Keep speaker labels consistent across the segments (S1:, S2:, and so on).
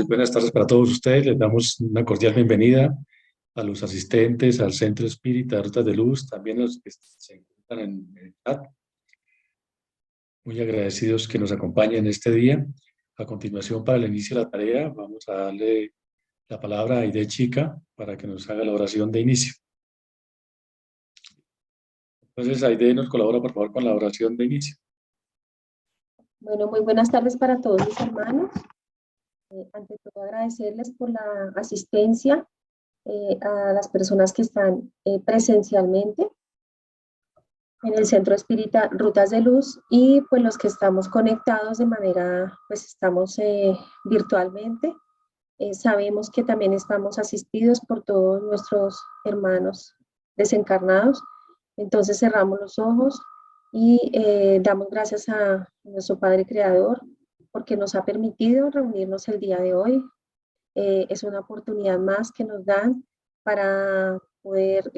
S1: Buenas tardes para todos ustedes. Les damos una cordial bienvenida a los asistentes al Centro Espírita Rutas de Luz, también a los que se encuentran en el chat. Muy agradecidos que nos acompañen este día. A continuación, para el inicio de la tarea, vamos a darle la palabra a Aide Chica para que nos haga la oración de inicio. Entonces, Aide nos colabora, por favor, con la oración de inicio.
S2: Bueno, muy buenas tardes para todos mis hermanos. Ante todo, agradecerles por la asistencia a las personas que están presencialmente en el Centro Espírita Rutas de Luz y pues los que estamos conectados de manera, pues estamos virtualmente. Sabemos que también estamos asistidos por todos nuestros hermanos desencarnados. Entonces cerramos los ojos y damos gracias a nuestro Padre Creador porque nos ha permitido reunirnos el día de hoy. Es una oportunidad más que nos dan para poder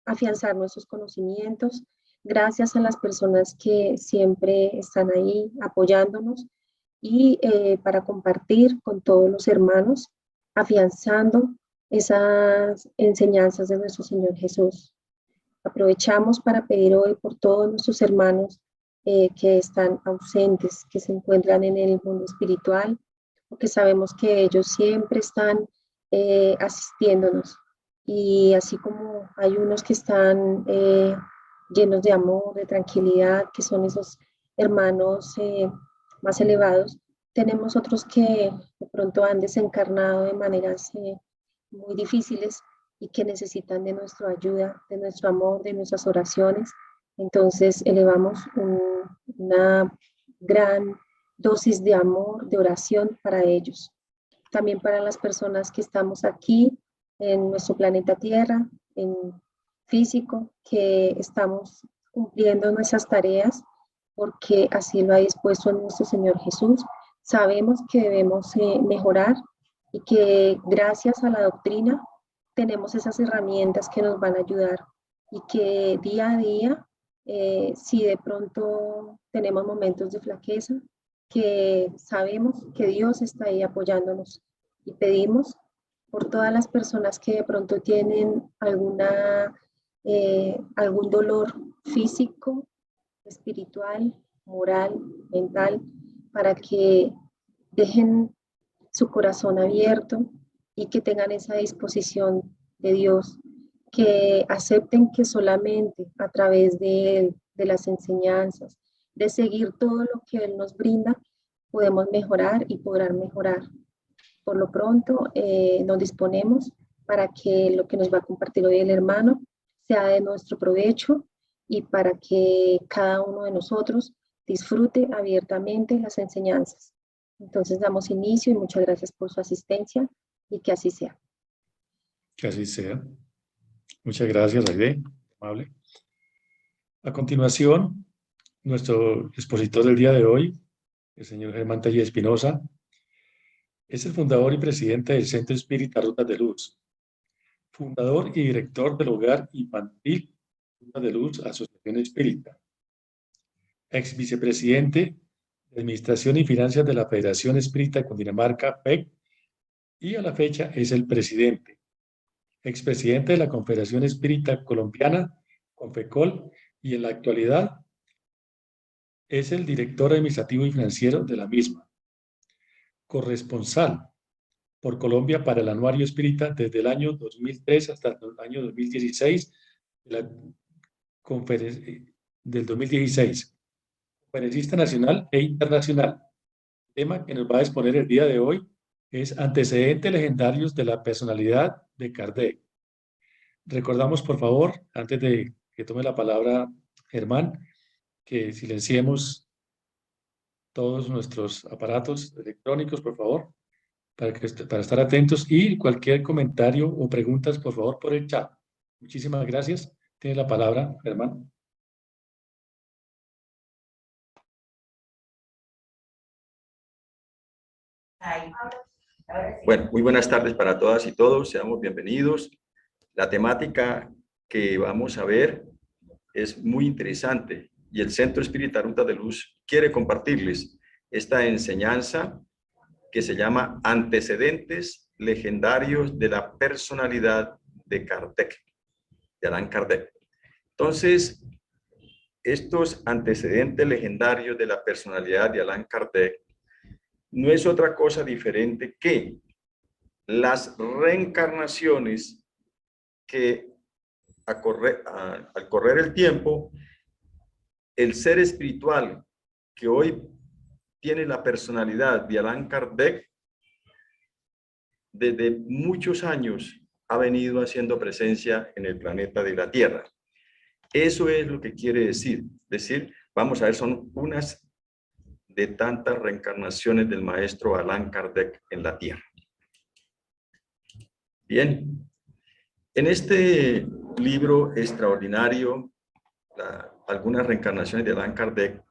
S2: afianzar nuestros conocimientos. Gracias a las personas que siempre están ahí apoyándonos y para compartir con todos los hermanos, afianzando esas enseñanzas de nuestro Señor Jesús. Aprovechamos para pedir hoy por todos nuestros hermanos que están ausentes, que se encuentran en el mundo espiritual, porque sabemos que ellos siempre están asistiéndonos. Y así como hay unos que están llenos de amor, de tranquilidad, que son esos hermanos más elevados, tenemos otros que de pronto han desencarnado de maneras muy difíciles y que necesitan de nuestra ayuda, de nuestro amor, de nuestras oraciones. Entonces elevamos una gran dosis de amor, de oración para ellos. También para las personas que estamos aquí en nuestro planeta Tierra, en físico, que estamos cumpliendo nuestras tareas porque así lo ha dispuesto nuestro Señor Jesús. Sabemos que debemos mejorar y que gracias a la doctrina tenemos esas herramientas que nos van a ayudar y que día a día, si de pronto tenemos momentos de flaqueza, que sabemos que Dios está ahí apoyándonos y pedimos por todas las personas que de pronto tienen algún dolor físico, espiritual, moral, mental, para que dejen su corazón abierto y que tengan esa disposición de Dios, que acepten que solamente a través de Él, de las enseñanzas, de seguir todo lo que Él nos brinda, podemos mejorar y podrán mejorar. Por lo pronto, nos disponemos para que lo que nos va a compartir hoy el hermano sea de nuestro provecho y para que cada uno de nosotros disfrute abiertamente las enseñanzas. Entonces damos inicio y muchas gracias por su asistencia y que así sea.
S1: Que así sea. Muchas gracias, Aide, amable. A continuación, nuestro expositor del día de hoy, el señor Germán Tellez Espinosa, es el fundador y presidente del Centro Espírita Rutas de Luz, fundador y director del Hogar Infantil Rutas de Luz, Asociación Espírita, ex vicepresidente de Administración y Finanzas de la Federación Espírita de Cundinamarca, FEC, y a la fecha es el presidente, expresidente de la Confederación Espírita Colombiana, CONFECOL, y en la actualidad es el director administrativo y financiero de la misma. Corresponsal por Colombia para el Anuario Espírita desde el año 2003 hasta el año 2016, del 2016. Conferencista nacional e internacional. El tema que nos va a exponer el día de hoy es antecedentes legendarios de la personalidad de Kardec. Recordamos, por favor, antes de que tome la palabra Germán, que silenciemos todos nuestros aparatos electrónicos, por favor, para estar atentos, y cualquier comentario o preguntas, por favor, por el chat. Muchísimas gracias. Tiene la palabra, Germán.
S3: Bueno, muy buenas tardes para todas y todos. Seamos bienvenidos. La temática que vamos a ver es muy interesante y el Centro Espírita Rutas de Luz quiere compartirles esta enseñanza que se llama Antecedentes legendarios de la personalidad de Kardec, de Allan Kardec. Entonces, estos antecedentes legendarios de la personalidad de Allan Kardec no es otra cosa diferente que las reencarnaciones que al correr el tiempo, el ser espiritual que hoy tiene la personalidad de Allan Kardec, desde muchos años ha venido haciendo presencia en el planeta de la Tierra. Eso es lo que quiere decir. Vamos a ver, son unas de tantas reencarnaciones del maestro Allan Kardec en la Tierra. Bien, en este libro extraordinario, algunas reencarnaciones de Allan Kardec,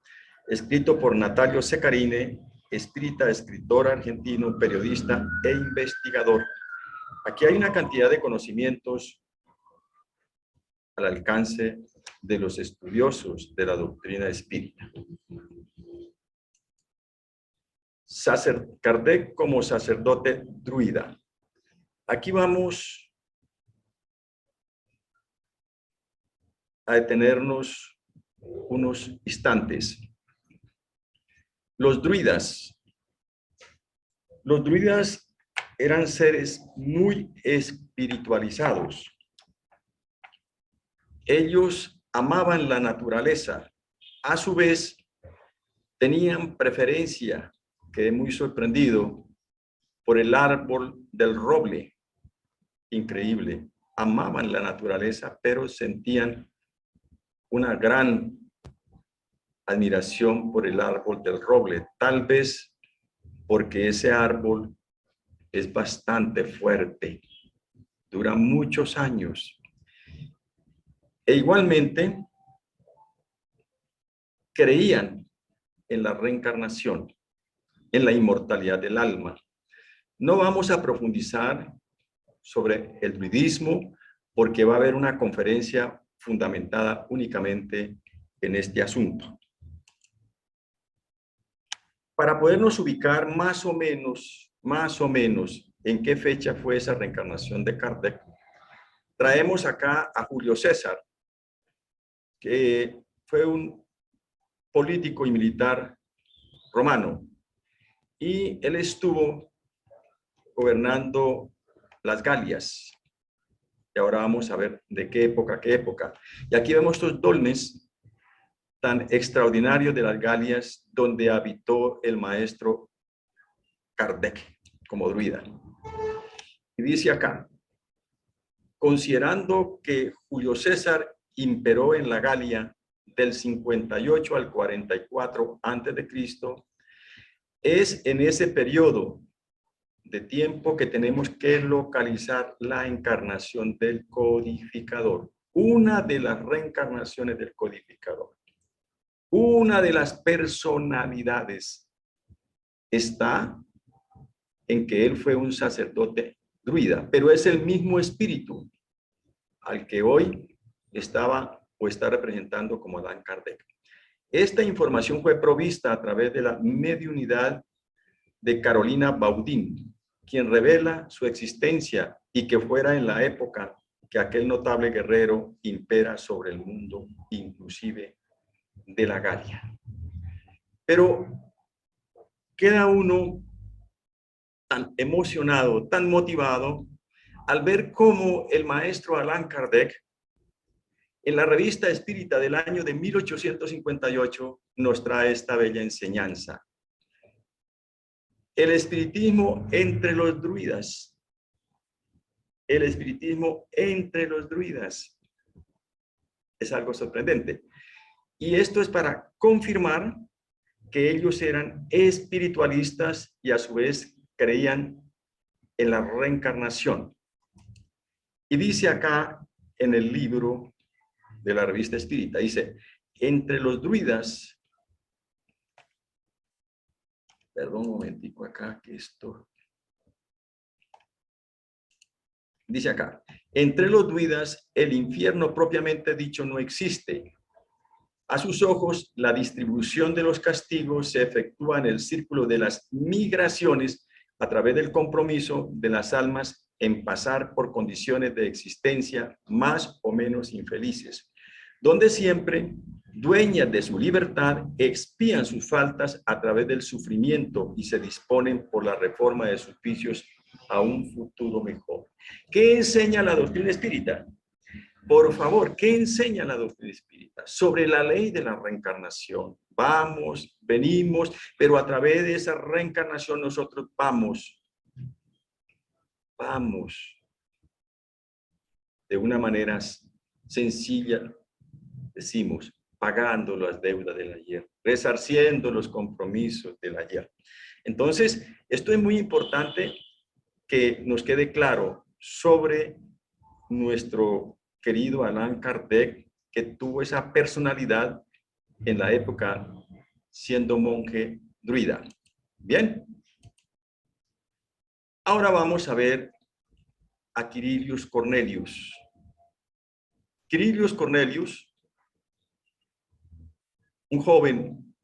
S3: escrito por Natalio Cecarine, escritor argentino, periodista e investigador. Aquí hay una cantidad de conocimientos al alcance de los estudiosos de la doctrina espírita. Kardec como sacerdote druida. Aquí vamos a detenernos unos instantes. Los druidas eran seres muy espiritualizados. Ellos amaban la naturaleza. A su vez, tenían preferencia, quedé muy sorprendido, por el árbol del roble. Increíble. Amaban la naturaleza, pero sentían una gran admiración por el árbol del roble, tal vez porque ese árbol es bastante fuerte, dura muchos años. E igualmente creían en la reencarnación, en la inmortalidad del alma. No vamos a profundizar sobre el druidismo porque va a haber una conferencia fundamentada únicamente en este asunto. Para podernos ubicar más o menos en qué fecha fue esa reencarnación de Kardec, traemos acá a Julio César, que fue un político y militar romano, y él estuvo gobernando las Galias. Y ahora vamos a ver de qué época. Y aquí vemos estos dolmes tan extraordinarios de las Galias, donde habitó el maestro Kardec como druida. Y dice acá, considerando que Julio César imperó en la Galia del 58 al 44 a.C., es en ese periodo de tiempo que tenemos que localizar la encarnación del codificador, una de las reencarnaciones del codificador. Una de las personalidades está en que él fue un sacerdote druida, pero es el mismo espíritu al que hoy estaba o está representando como Allan Kardec. Esta información fue provista a través de la mediunidad de Carolina Baudin, quien revela su existencia y que fuera en la época que aquel notable guerrero impera sobre el mundo, inclusive de la Galia. Pero queda uno tan emocionado, tan motivado, al ver cómo el maestro Allan Kardec, en la revista espírita del año de 1858, nos trae esta bella enseñanza. El espiritismo entre los druidas. El espiritismo entre los druidas. Es algo sorprendente. Y esto es para confirmar que ellos eran espiritualistas y a su vez creían en la reencarnación. Y dice acá en el libro de la revista espírita, dice, entre los druidas, perdón un momentico acá, que esto, dice acá, entre los druidas el infierno propiamente dicho no existe. A sus ojos, la distribución de los castigos se efectúa en el círculo de las migraciones a través del compromiso de las almas en pasar por condiciones de existencia más o menos infelices, donde siempre, dueñas de su libertad, expían sus faltas a través del sufrimiento y se disponen por la reforma de sus vicios a un futuro mejor. ¿Qué enseña la doctrina espírita? Por favor, ¿qué enseña la doctrina espírita? Sobre la ley de la reencarnación. Vamos, venimos, pero a través de esa reencarnación nosotros vamos de una manera sencilla, decimos, pagando las deudas del ayer, resarciendo los compromisos del ayer. Entonces, esto es muy importante que nos quede claro sobre nuestro querido Allan Kardec, que tuvo esa personalidad en la época siendo monje druida. Bien. Ahora vamos a ver a Quirilius Cornelius. Quirilius Cornelius, un joven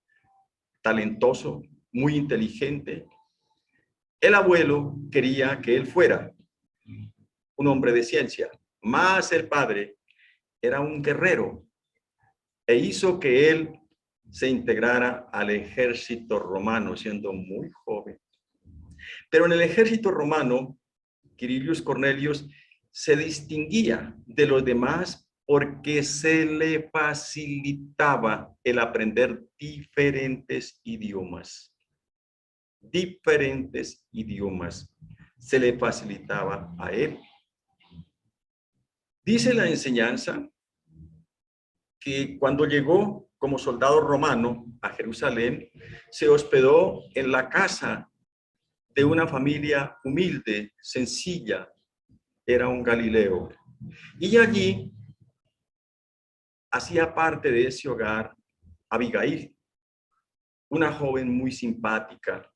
S3: talentoso, muy inteligente. El abuelo quería que él fuera un hombre de ciencia, más el padre era un guerrero e hizo que él se integrara al ejército romano siendo muy joven. Pero en el ejército romano, Quirilius Cornelius se distinguía de los demás porque se le facilitaba el aprender diferentes idiomas. Diferentes idiomas se le facilitaba a él. Dice la enseñanza que cuando llegó como soldado romano a Jerusalén, se hospedó en la casa de una familia humilde, sencilla, era un Galileo. Y allí hacía parte de ese hogar Abigail, una joven muy simpática.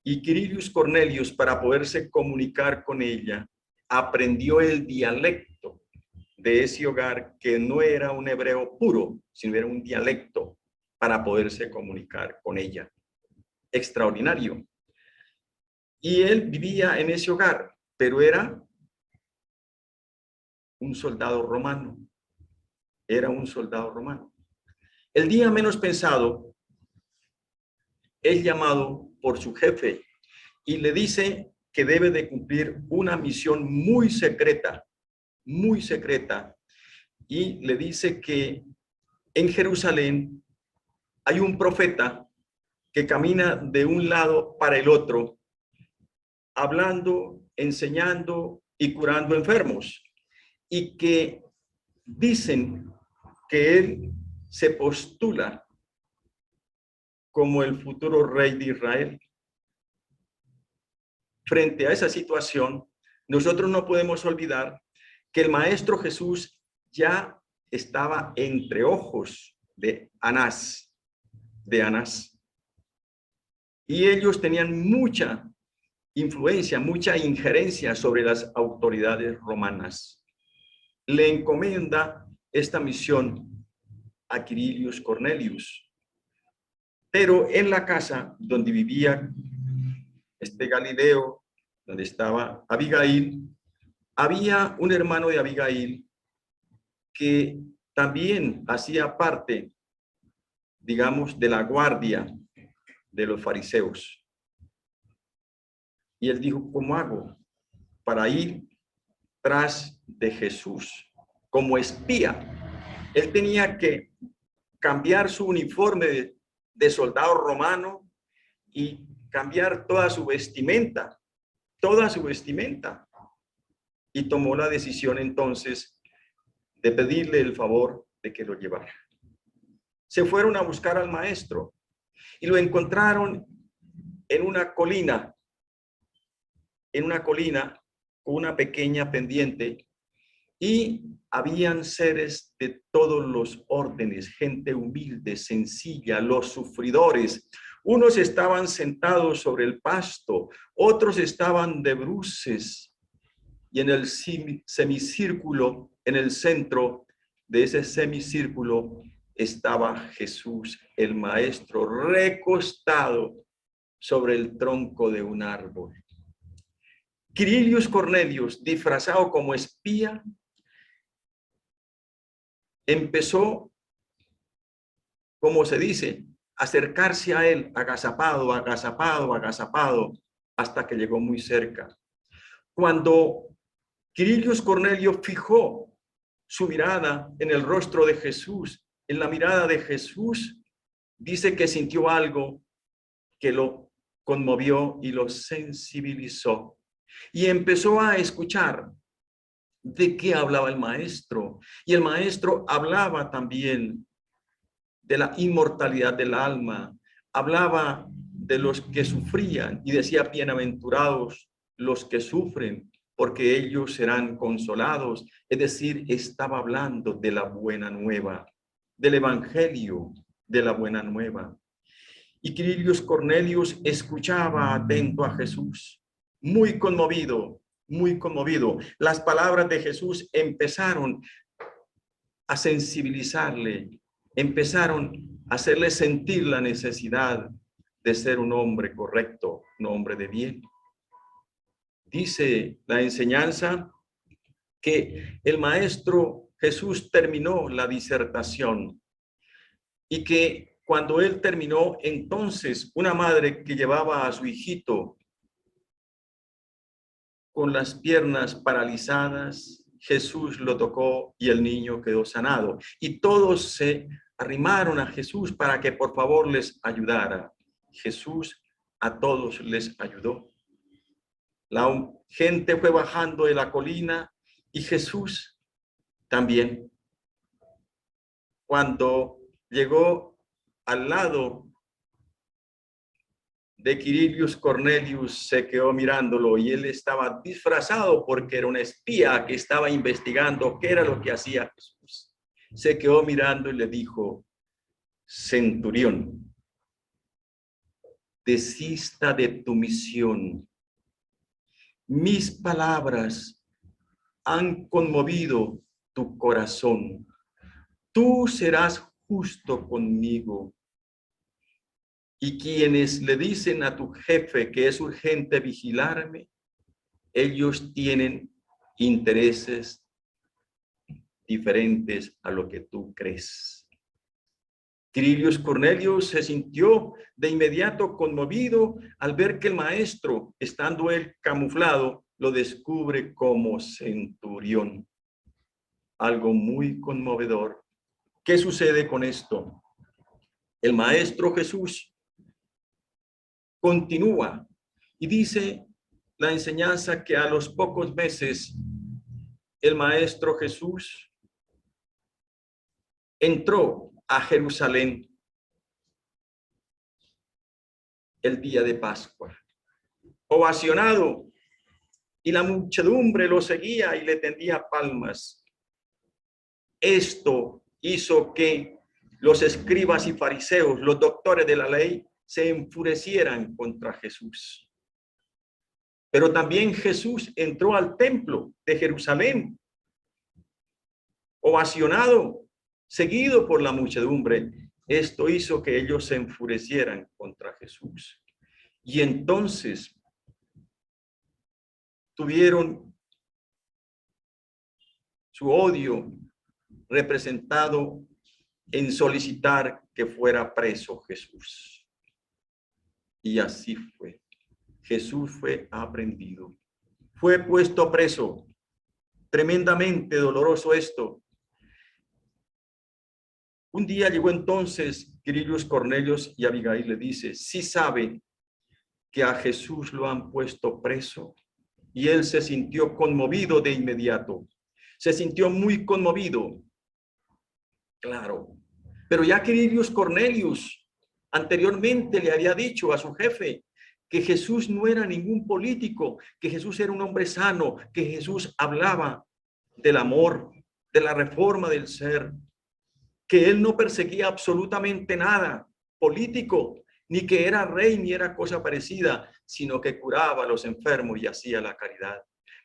S3: Y Quirilius Cornelius, para poderse comunicar con ella, aprendió el dialecto de ese hogar, que no era un hebreo puro, sino era un dialecto para poderse comunicar con ella. Extraordinario. Y él vivía en ese hogar, pero era un soldado romano. Era un soldado romano. El día menos pensado, es llamado por su jefe y le dice que debe de cumplir una misión muy secreta, y le dice que en Jerusalén hay un profeta que camina de un lado para el otro, hablando, enseñando y curando enfermos, y que dicen que él se postula como el futuro rey de Israel. Frente a esa situación, nosotros no podemos olvidar que el Maestro Jesús ya estaba entre ojos de Anás, y ellos tenían mucha influencia, mucha injerencia sobre las autoridades romanas. Le encomienda esta misión a Quirilius Cornelius, pero en la casa donde vivía este Galileo, donde estaba Abigail, había un hermano de Abigail que también hacía parte, digamos, de la guardia de los fariseos. Y él dijo, ¿cómo hago para ir tras de Jesús como espía? Él tenía que cambiar su uniforme de soldado romano y cambiar toda su vestimenta, y tomó la decisión entonces de pedirle el favor de que lo llevara. Se fueron a buscar al maestro y lo encontraron en una colina con una pequeña pendiente, y habían seres de todos los órdenes, gente humilde, sencilla, los sufridores. Unos estaban sentados sobre el pasto, otros estaban de bruces, y en el semicírculo, en el centro de ese semicírculo, estaba Jesús, el Maestro, recostado sobre el tronco de un árbol. Quirinius Cornelius, disfrazado como espía, empezó, como se dice, a acercarse a él, agazapado, agazapado, agazapado, hasta que llegó muy cerca. Cuando Quirinius Cornelio fijó su mirada en el rostro de Jesús, en la mirada de Jesús, dice que sintió algo que lo conmovió y lo sensibilizó. Y empezó a escuchar de qué hablaba el maestro. Y el maestro hablaba también de la inmortalidad del alma. Hablaba de los que sufrían y decía, bienaventurados los que sufren, porque ellos serán consolados. Es decir, estaba hablando de la buena nueva, del evangelio de la buena nueva. Y Quirinius Cornelius escuchaba atento a Jesús, muy conmovido, muy conmovido. Las palabras de Jesús empezaron a sensibilizarle, empezaron a hacerle sentir la necesidad de ser un hombre correcto, un hombre de bien. Dice la enseñanza que el maestro Jesús terminó la disertación y que cuando él terminó, entonces una madre que llevaba a su hijito con las piernas paralizadas, Jesús lo tocó y el niño quedó sanado. Y todos se arrimaron a Jesús para que por favor les ayudara. Jesús a todos les ayudó. La gente fue bajando de la colina y Jesús también. Cuando llegó al lado de Quirinius Cornelius, se quedó mirándolo y él estaba disfrazado porque era un espía que estaba investigando qué era lo que hacía Jesús. Se quedó mirando y le dijo, centurión, desista de tu misión. Mis palabras han conmovido tu corazón. Tú serás justo conmigo. Y quienes le dicen a tu jefe que es urgente vigilarme, ellos tienen intereses diferentes a lo que tú crees. Quirinius Cornelius se sintió de inmediato conmovido al ver que el maestro, estando él camuflado, lo descubre como centurión. Algo muy conmovedor. ¿Qué sucede con esto? El maestro Jesús continúa y dice la enseñanza que a los pocos meses el maestro Jesús entró a Jerusalén el día de Pascua, ovacionado, y la muchedumbre lo seguía y le tendía palmas. Esto hizo que los escribas y fariseos, los doctores de la ley, se enfurecieran contra Jesús. Pero también Jesús entró al templo de Jerusalén, ovacionado, seguido por la muchedumbre. Esto hizo que ellos se enfurecieran contra Jesús. Y entonces tuvieron su odio representado en solicitar que fuera preso Jesús. Y así fue. Jesús fue aprehendido. Fue puesto preso. Tremendamente doloroso esto. Un día llegó entonces Quirinius Cornelius y Abigail le dice, sí sabe que a Jesús lo han puesto preso. Y él se sintió conmovido de inmediato. Se sintió muy conmovido. Claro. Pero ya Quirinius Cornelius anteriormente le había dicho a su jefe que Jesús no era ningún político, que Jesús era un hombre sano, que Jesús hablaba del amor, de la reforma del ser, que él no perseguía absolutamente nada político, ni que era rey, ni era cosa parecida, sino que curaba a los enfermos y hacía la caridad.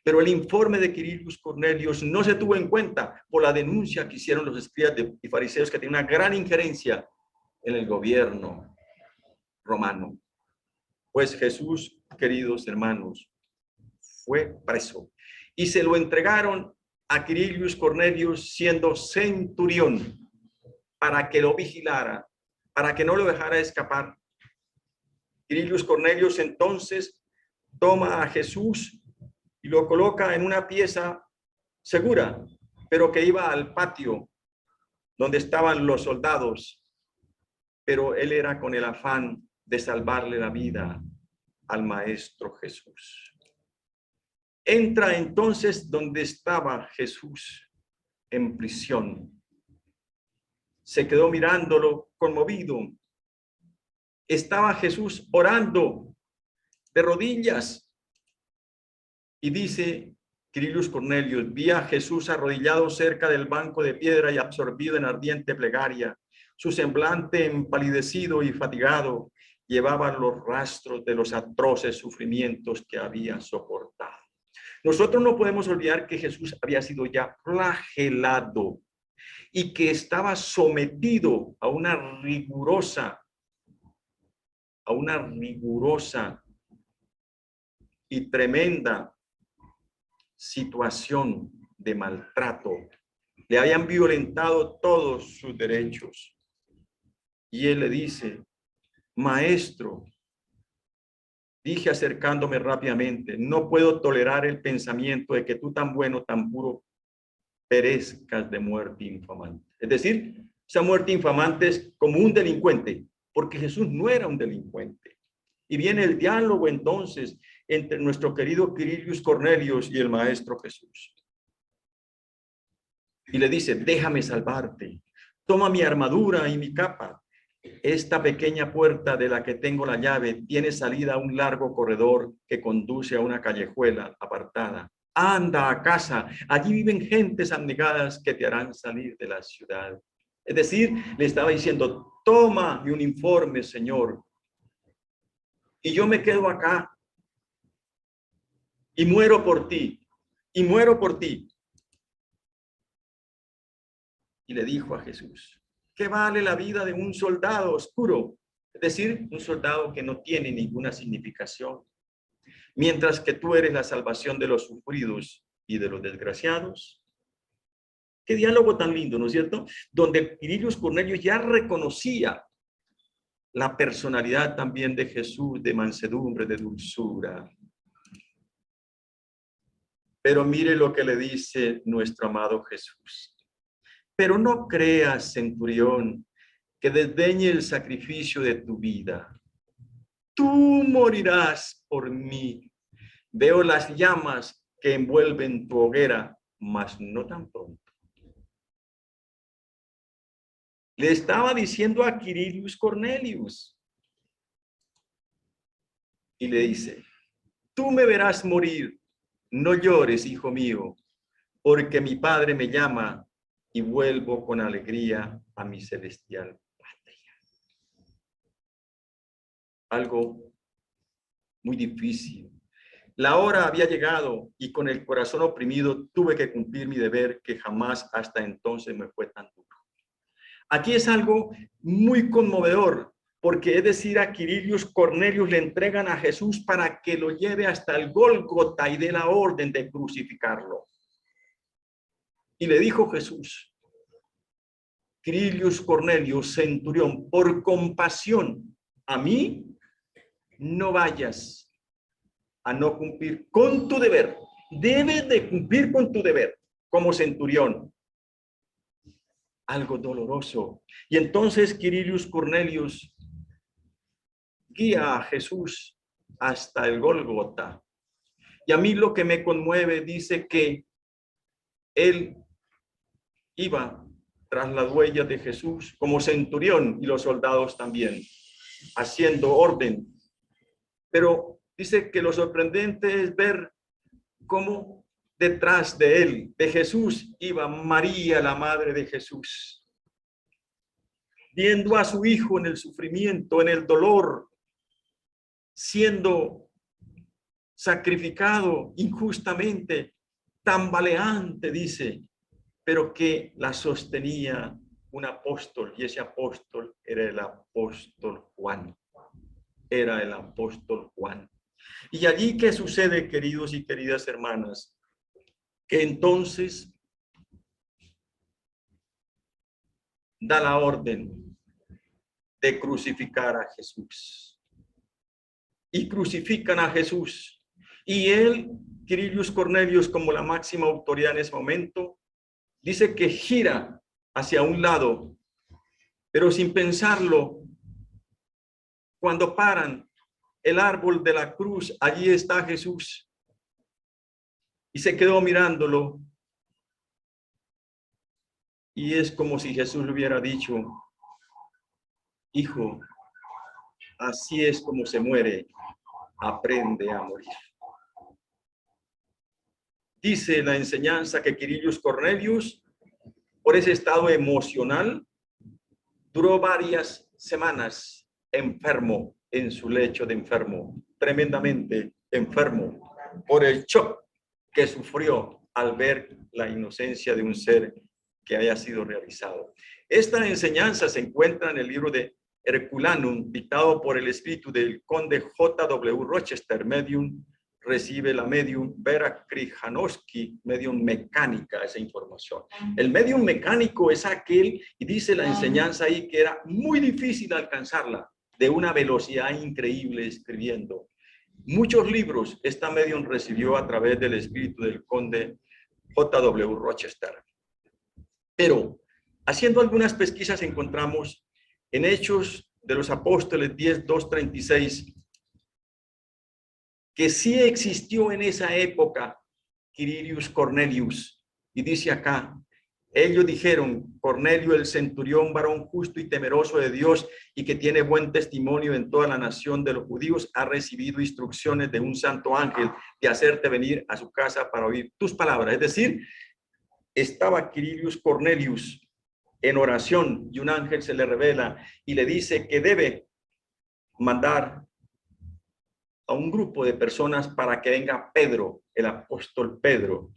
S3: Pero el informe de Quirinius Cornelius no se tuvo en cuenta por la denuncia que hicieron los escribas y fariseos que tienen una gran injerencia en el gobierno romano. Pues Jesús, queridos hermanos, fue preso y se lo entregaron a Quirinius Cornelius siendo centurión para que lo vigilara, para que no lo dejara escapar. Quirinius Cornelius entonces toma a Jesús y lo coloca en una pieza segura, pero que iba al patio donde estaban los soldados, pero él era con el afán de salvarle la vida al Maestro Jesús. Entra entonces donde estaba Jesús en prisión. Se quedó mirándolo conmovido. Estaba Jesús orando de rodillas y dice Quirinius Cornelius: vi a Jesús arrodillado cerca del banco de piedra y absorbido en ardiente plegaria. Su semblante empalidecido y fatigado llevaba los rastros de los atroces sufrimientos que había soportado. Nosotros no podemos olvidar que Jesús había sido ya flagelado y que estaba sometido a una rigurosa y tremenda situación de maltrato. Le habían violentado todos sus derechos. Y él le dice: Maestro, dije acercándome rápidamente, no puedo tolerar el pensamiento de que tú, tan bueno, tan puro, perezcas de muerte infamante. Es decir, esa muerte infamante es como un delincuente, porque Jesús no era un delincuente. Y viene el diálogo entonces entre nuestro querido Quirinius Cornelius y el Maestro Jesús. Y le dice: déjame salvarte, toma mi armadura y mi capa. Esta pequeña puerta de la que tengo la llave tiene salida a un largo corredor que conduce a una callejuela apartada. Anda a casa, allí viven gentes abnegadas que te harán salir de la ciudad. Es decir, le estaba diciendo: toma mi uniforme, Señor, y yo me quedo acá y muero por ti, y muero por ti. Y le dijo a Jesús: ¿qué vale la vida de un soldado oscuro? Es decir, un soldado que no tiene ninguna significación. Mientras que tú eres la salvación de los sufridos y de los desgraciados. Qué diálogo tan lindo, ¿no es cierto? Donde Quirinius Cornelius ya reconocía la personalidad también de Jesús, de mansedumbre, de dulzura. Pero mire lo que le dice nuestro amado Jesús. Pero no creas, centurión, que desdeñe el sacrificio de tu vida. Tú morirás por mí. Veo las llamas que envuelven tu hoguera, mas no tan pronto. Le estaba diciendo a Quirinius Cornelius. Y le dice: tú me verás morir. No llores, hijo mío, porque mi Padre me llama y vuelvo con alegría a mi celestial patria. Algo muy difícil. La hora había llegado y con el corazón oprimido tuve que cumplir mi deber que jamás hasta entonces me fue tan duro. Aquí es algo muy conmovedor, porque es decir, a Quirinius Cornelius le entregan a Jesús para que lo lleve hasta el Gólgota y dé la orden de crucificarlo. Y le dijo Jesús: Quirinius Cornelius, centurión, por compasión a mí, no vayas a no cumplir con tu deber. Debes de cumplir con tu deber como centurión. Algo doloroso. Y entonces Quirinius Cornelius guía a Jesús hasta el Gólgota. Y a mí lo que me conmueve, dice que él iba tras las huellas de Jesús como centurión y los soldados también, haciendo orden. Pero dice que lo sorprendente es ver cómo detrás de él, de Jesús, iba María, la madre de Jesús, viendo a su hijo en el sufrimiento, en el dolor, siendo sacrificado injustamente, tambaleante, dice, pero que la sostenía un apóstol, y ese apóstol era el apóstol Juan. era el apóstol Juan. Y allí, ¿qué sucede, queridos y queridas hermanas? Que entonces da la orden de crucificar a Jesús. Y crucifican a Jesús. Y él, Quirinius Cornelius, como la máxima autoridad en ese momento, dice que gira hacia un lado, pero sin pensarlo, cuando paran el árbol de la cruz, allí está Jesús. Y se quedó mirándolo. Y es como si Jesús le hubiera dicho: hijo, así es como se muere, aprende a morir. Dice la enseñanza que Quirinius Cornelius, por ese estado emocional, duró varias semanas enfermo en su lecho de enfermo, tremendamente enfermo, por el shock que sufrió al ver la inocencia de un ser que haya sido realizado. Esta enseñanza se encuentra en el libro de Herculanum, dictado por el espíritu del conde J.W. Rochester, medium. Recibe la medium Vera Kryjanowski, medium mecánica, esa información. El medium mecánico es aquel, y dice la enseñanza ahí, que era muy difícil alcanzarla, de una velocidad increíble escribiendo. Muchos libros esta medium recibió a través del espíritu del conde J.W. Rochester. Pero, haciendo algunas pesquisas, encontramos en Hechos de los Apóstoles 10:2-36, que sí existió en esa época Quirinius Cornelius. Y dice acá, ellos dijeron: Cornelio el centurión, varón justo y temeroso de Dios y que tiene buen testimonio en toda la nación de los judíos, ha recibido instrucciones de un santo ángel de hacerte venir a su casa para oír tus palabras. Es decir, estaba Quirinius Cornelius en oración y un ángel se le revela y le dice que debe mandar a un grupo de personas para que venga Pedro, el apóstol Pedro,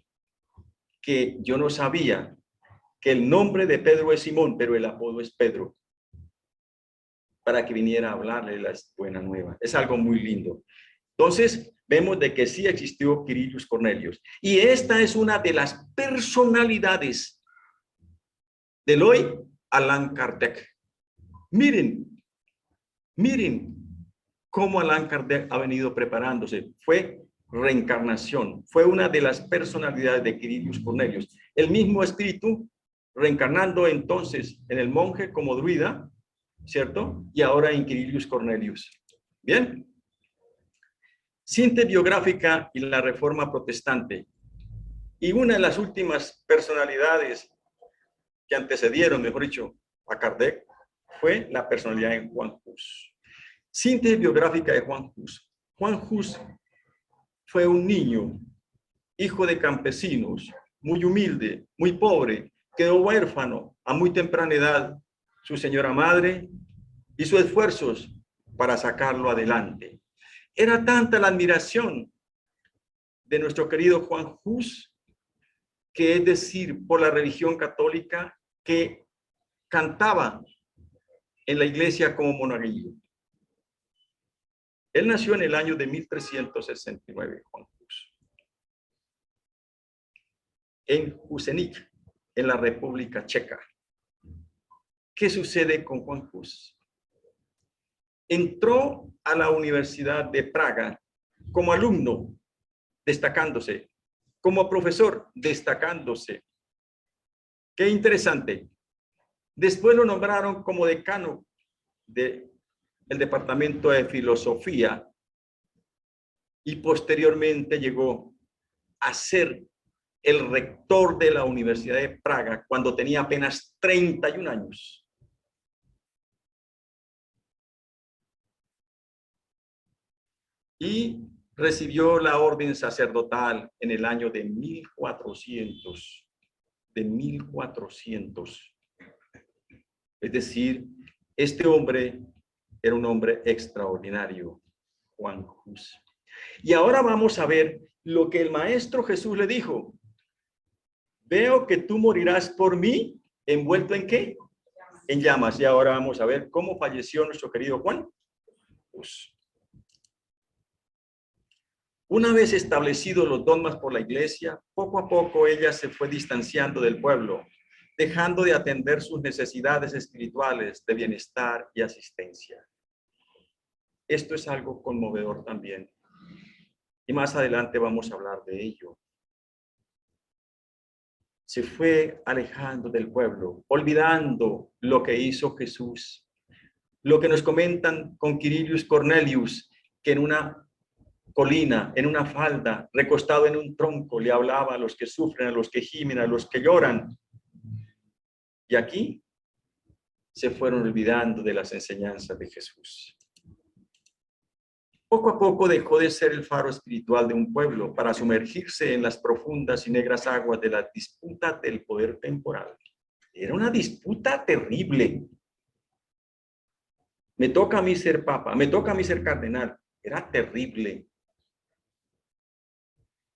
S3: que yo no sabía que el nombre de Pedro es Simón, pero el apodo es Pedro, para que viniera a hablarle la buena nueva. Es algo muy lindo. Entonces, vemos de que sí existió Quirinius Cornelius. Y esta es una de las personalidades del hoy Allan Kardec. Miren cómo Allan Kardec ha venido preparándose. Fue reencarnación, fue una de las personalidades de Quirinius Cornelius. El mismo espíritu reencarnando entonces en el monje como druida, ¿cierto? Y ahora en Quirinius Cornelius. Bien. Síntesis biográfica y la reforma protestante. Y una de las últimas personalidades que antecedieron, mejor dicho, a Kardec, fue la personalidad de Juan Hus. Síntesis biográfica de Juan Hus. Juan Hus fue un niño, hijo de campesinos, muy humilde, muy pobre, quedó huérfano a muy temprana edad. Su señora madre hizo esfuerzos para sacarlo adelante. Era tanta la admiración de nuestro querido Juan Hus, que es decir, por la religión católica, que cantaba en la iglesia como monaguillo. Él nació en el año de 1369, Juan Hus, en Husenik, en la República Checa. ¿Qué sucede con Juan Hus? Entró a la Universidad de Praga como alumno, destacándose, como profesor, destacándose. Qué interesante. Después lo nombraron como decano del departamento de filosofía y posteriormente llegó a ser el rector de la Universidad de Praga cuando tenía apenas 31 años. Y recibió la orden sacerdotal en el año de 1400. Es decir, este hombre era un hombre extraordinario, Juan Hus. Y ahora vamos a ver lo que el Maestro Jesús le dijo. Veo que tú morirás por mí, ¿envuelto en qué? En llamas. Y ahora vamos a ver cómo falleció nuestro querido Juan Hus. Una vez establecidos los dogmas por la iglesia, poco a poco ella se fue distanciando del pueblo, dejando de atender sus necesidades espirituales de bienestar y asistencia. Esto es algo conmovedor también. Y más adelante vamos a hablar de ello. Se fue alejando del pueblo, olvidando lo que hizo Jesús. Lo que nos comentan con Quirinius Cornelius, que en una colina, en una falda, recostado en un tronco, le hablaba a los que sufren, a los que gimen, a los que lloran. Y aquí se fueron olvidando de las enseñanzas de Jesús. Poco a poco dejó de ser el faro espiritual de un pueblo para sumergirse en las profundas y negras aguas de la disputa del poder temporal. Era una disputa terrible. Me toca a mí ser papa, me toca a mí ser cardenal. Era terrible.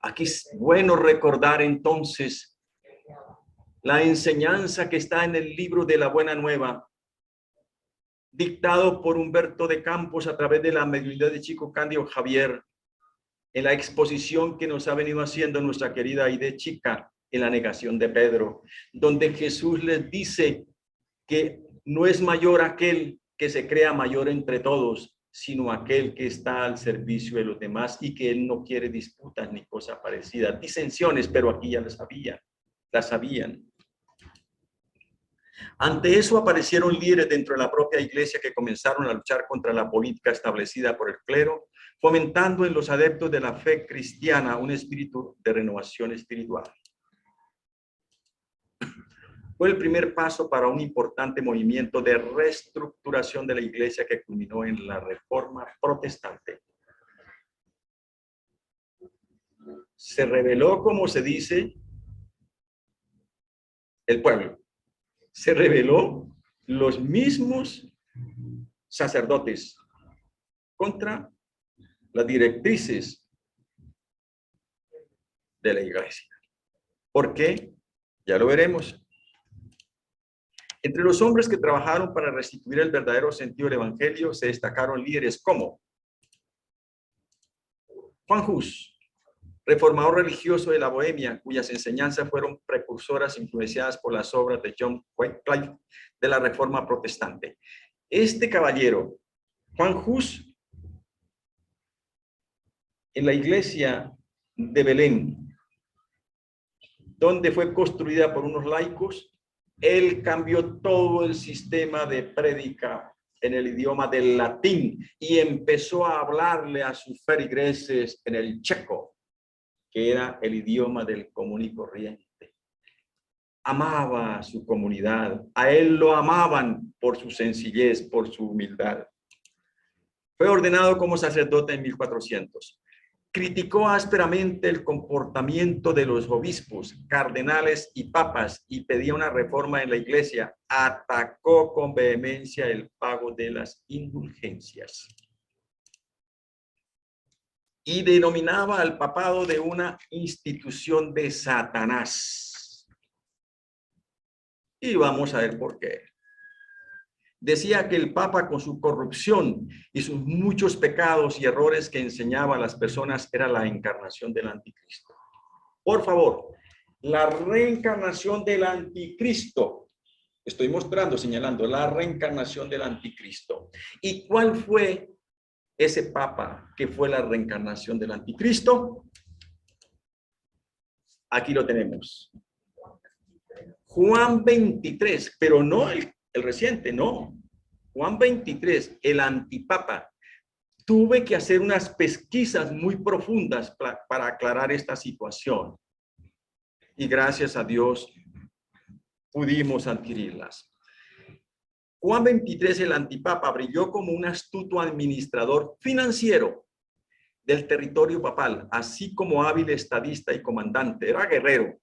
S3: Aquí es bueno recordar entonces la enseñanza que está en el libro de la Buena Nueva, dictado por Humberto de Campos a través de la mediunidad de Chico Cándido Javier, en la exposición que nos ha venido haciendo nuestra querida Aide Chica en la negación de Pedro, donde Jesús les dice que no es mayor aquel que se crea mayor entre todos, sino aquel que está al servicio de los demás y que él no quiere disputas ni cosas parecidas, disensiones, pero aquí ya las sabían. Ante eso aparecieron líderes dentro de la propia iglesia que comenzaron a luchar contra la política establecida por el clero, fomentando en los adeptos de la fe cristiana un espíritu de renovación espiritual. Fue el primer paso para un importante movimiento de reestructuración de la iglesia que culminó en la Reforma Protestante. Se rebeló, como se dice, el pueblo. Se rebeló los mismos sacerdotes contra las directrices de la iglesia. ¿Por qué? Ya lo veremos. Entre los hombres que trabajaron para restituir el verdadero sentido del evangelio se destacaron líderes como Juan Hus, reformador religioso de la Bohemia, cuyas enseñanzas fueron precursoras influenciadas por las obras de John Wycliffe de la Reforma Protestante. Este caballero, Juan Hus, en la iglesia de Belén, donde fue construida por unos laicos, él cambió todo el sistema de prédica en el idioma del latín y empezó a hablarle a sus feligreses en el checo, que era el idioma del común y corriente. Amaba a su comunidad, a él lo amaban por su sencillez, por su humildad. Fue ordenado como sacerdote en 1400. Criticó ásperamente el comportamiento de los obispos, cardenales y papas y pedía una reforma en la iglesia. Atacó con vehemencia el pago de las indulgencias. Y denominaba al papado de una institución de Satanás. Y vamos a ver por qué. Decía que el Papa, con su corrupción y sus muchos pecados y errores que enseñaba a las personas, era la encarnación del anticristo. Por favor, la reencarnación del anticristo. Estoy mostrando, señalando, la reencarnación del anticristo. ¿Y cuál fue ese Papa que fue la reencarnación del anticristo? Aquí lo tenemos. Juan 23, pero no el reciente, no. Juan 23, el antipapa. Tuve que hacer unas pesquisas muy profundas para aclarar esta situación. Y gracias a Dios pudimos adquirirlas. Juan 23, el antipapa, brilló como un astuto administrador financiero del territorio papal, así como hábil estadista y comandante. Era guerrero,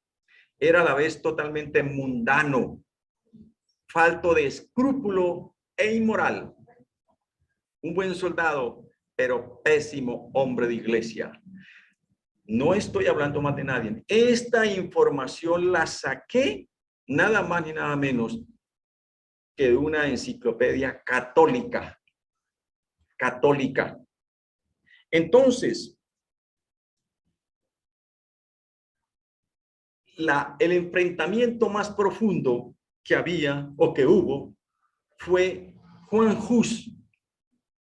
S3: era a la vez totalmente mundano, falto de escrúpulo e inmoral. Un buen soldado, pero pésimo hombre de iglesia. No estoy hablando más de nadie. Esta información la saqué nada más ni nada menos que de una enciclopedia católica. Entonces, el enfrentamiento más profundo que había o que hubo fue Juan Hus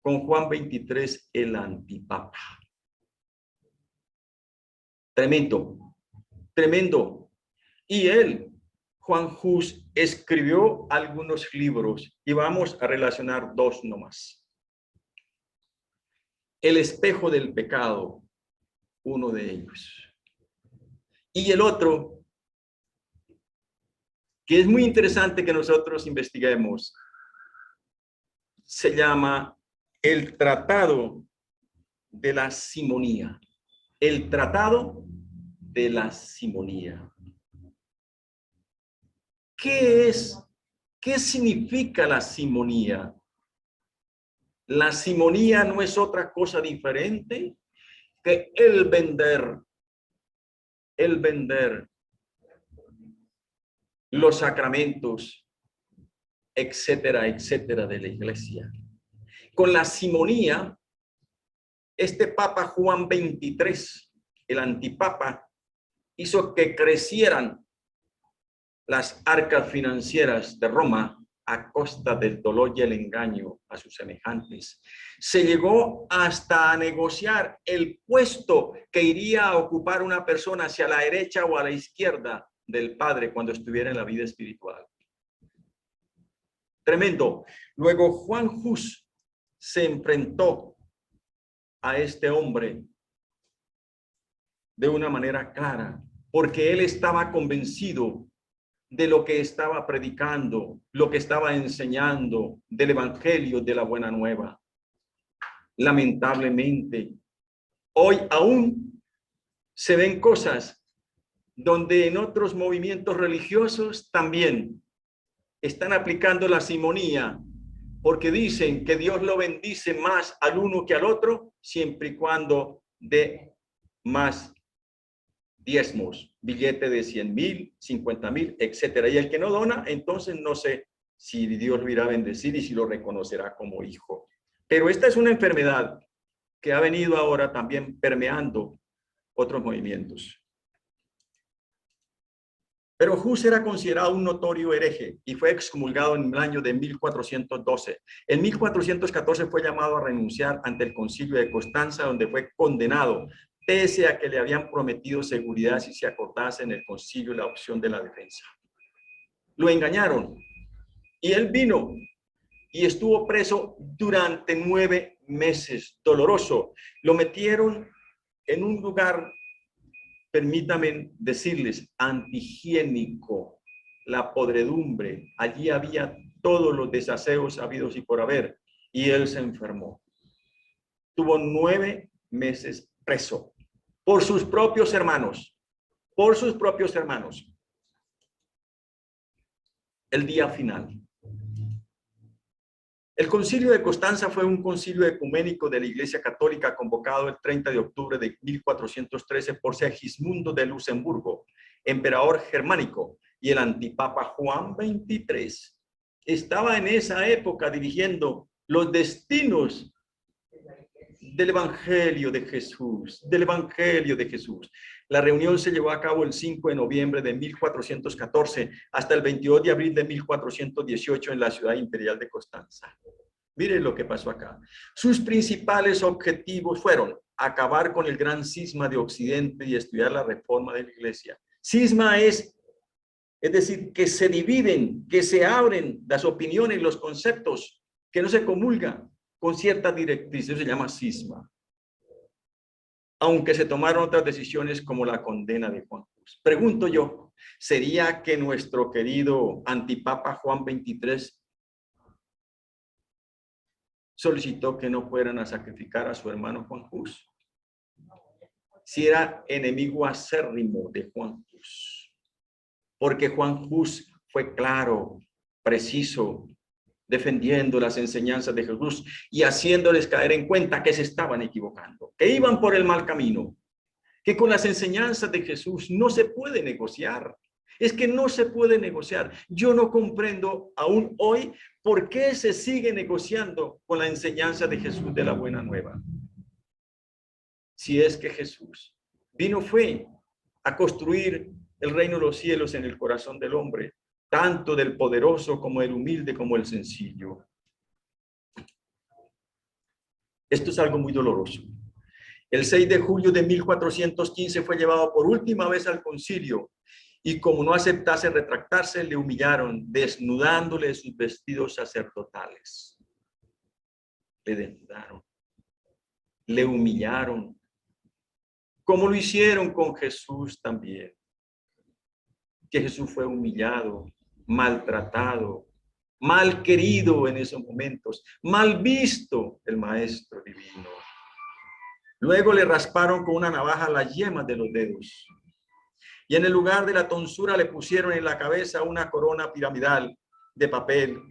S3: con Juan 23, el antipapa. Tremendo, tremendo. Y él, Juan Hus, escribió algunos libros y vamos a relacionar dos nomás. El espejo del pecado, uno de ellos. Y el otro, que es muy interesante que nosotros investiguemos, se llama el Tratado de la Simonía. El Tratado de la Simonía. ¿Qué es? ¿Qué significa la simonía? La simonía no es otra cosa diferente que el vender los sacramentos, etcétera, etcétera, de la iglesia. Con la simonía, este Papa Juan XXIII, el antipapa, hizo que crecieran las arcas financieras de Roma a costa del dolor y el engaño a sus semejantes. Se llegó hasta a negociar el puesto que iría a ocupar una persona hacia la derecha o a la izquierda del Padre cuando estuviera en la vida espiritual. Tremendo. Luego Juan Hus se enfrentó a este hombre de una manera clara, porque él estaba convencido de lo que estaba predicando, lo que estaba enseñando, del evangelio de la buena nueva. Lamentablemente, hoy aún se ven cosas donde en otros movimientos religiosos también están aplicando la simonía, porque dicen que Dios lo bendice más al uno que al otro, siempre y cuando dé más diezmos, billete de 100,000, 50,000, etcétera. Y el que no dona, entonces no sé si Dios lo irá a bendecir y si lo reconocerá como hijo. Pero esta es una enfermedad que ha venido ahora también permeando otros movimientos. Pero Hus era considerado un notorio hereje y fue excomulgado en el año de 1412. En 1414 fue llamado a renunciar ante el concilio de Constanza, donde fue condenado, pese a que le habían prometido seguridad si se acordase en el concilio la opción de la defensa. Lo engañaron y él vino y estuvo preso durante 9 meses, doloroso. Lo metieron en un lugar, permítanme decirles, antihigiénico, la podredumbre. Allí había todos los desaseos habidos y por haber, y él se enfermó. Tuvo 9 meses preso por sus propios hermanos, el día final. El concilio de Constanza fue un concilio ecuménico de la Iglesia Católica convocado el 30 de octubre de 1413 por Segismundo de Luxemburgo, emperador germánico, y el antipapa Juan XXIII. Estaba en esa época dirigiendo los destinos del Evangelio de Jesús, La reunión se llevó a cabo el 5 de noviembre de 1414 hasta el 22 de abril de 1418 en la ciudad imperial de Constanza. Miren lo que pasó acá. Sus principales objetivos fueron acabar con el gran cisma de Occidente y estudiar la reforma de la Iglesia. Cisma es decir, que se dividen, que se abren las opiniones, los conceptos, que no se comulgan con ciertas directrices, eso se llama cisma. Aunque se tomaron otras decisiones como la condena de Juan Hus. Pregunto yo, ¿sería que nuestro querido antipapa Juan XXIII solicitó que no fueran a sacrificar a su hermano Juan Hus? Si era enemigo acérrimo de Juan Hus. Porque Juan Hus fue claro, preciso, defendiendo las enseñanzas de Jesús y haciéndoles caer en cuenta que se estaban equivocando, que iban por el mal camino, que con las enseñanzas de Jesús no se puede negociar. Es que no se puede negociar. Yo no comprendo aún hoy por qué se sigue negociando con la enseñanza de Jesús de la buena nueva. Si es que Jesús fue a construir el reino de los cielos en el corazón del hombre, tanto del poderoso como del humilde como el sencillo. Esto es algo muy doloroso. El 6 de julio de 1415 fue llevado por última vez al concilio y como no aceptase retractarse, le humillaron, desnudándole sus vestidos sacerdotales. Le desnudaron, le humillaron, como lo hicieron con Jesús también. Que Jesús fue humillado, maltratado, mal querido en esos momentos, mal visto el Maestro Divino. Luego le rasparon con una navaja las yemas de los dedos. Y en el lugar de la tonsura le pusieron en la cabeza una corona piramidal de papel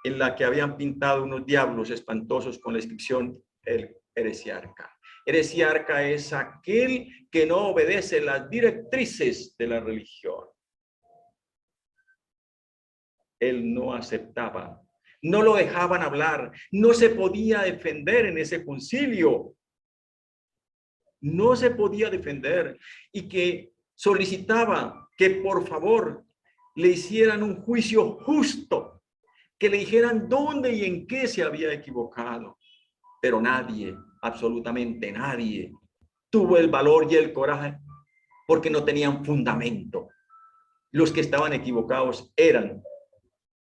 S3: en la que habían pintado unos diablos espantosos con la inscripción el heresiarca. Heresiarca es aquel que no obedece las directrices de la religión. Él no aceptaba, no lo dejaban hablar, no se podía defender en ese concilio. No se podía defender y que solicitaba que por favor le hicieran un juicio justo, que le dijeran dónde y en qué se había equivocado. Pero nadie, absolutamente nadie, tuvo el valor y el coraje porque no tenían fundamento. Los que estaban equivocados eran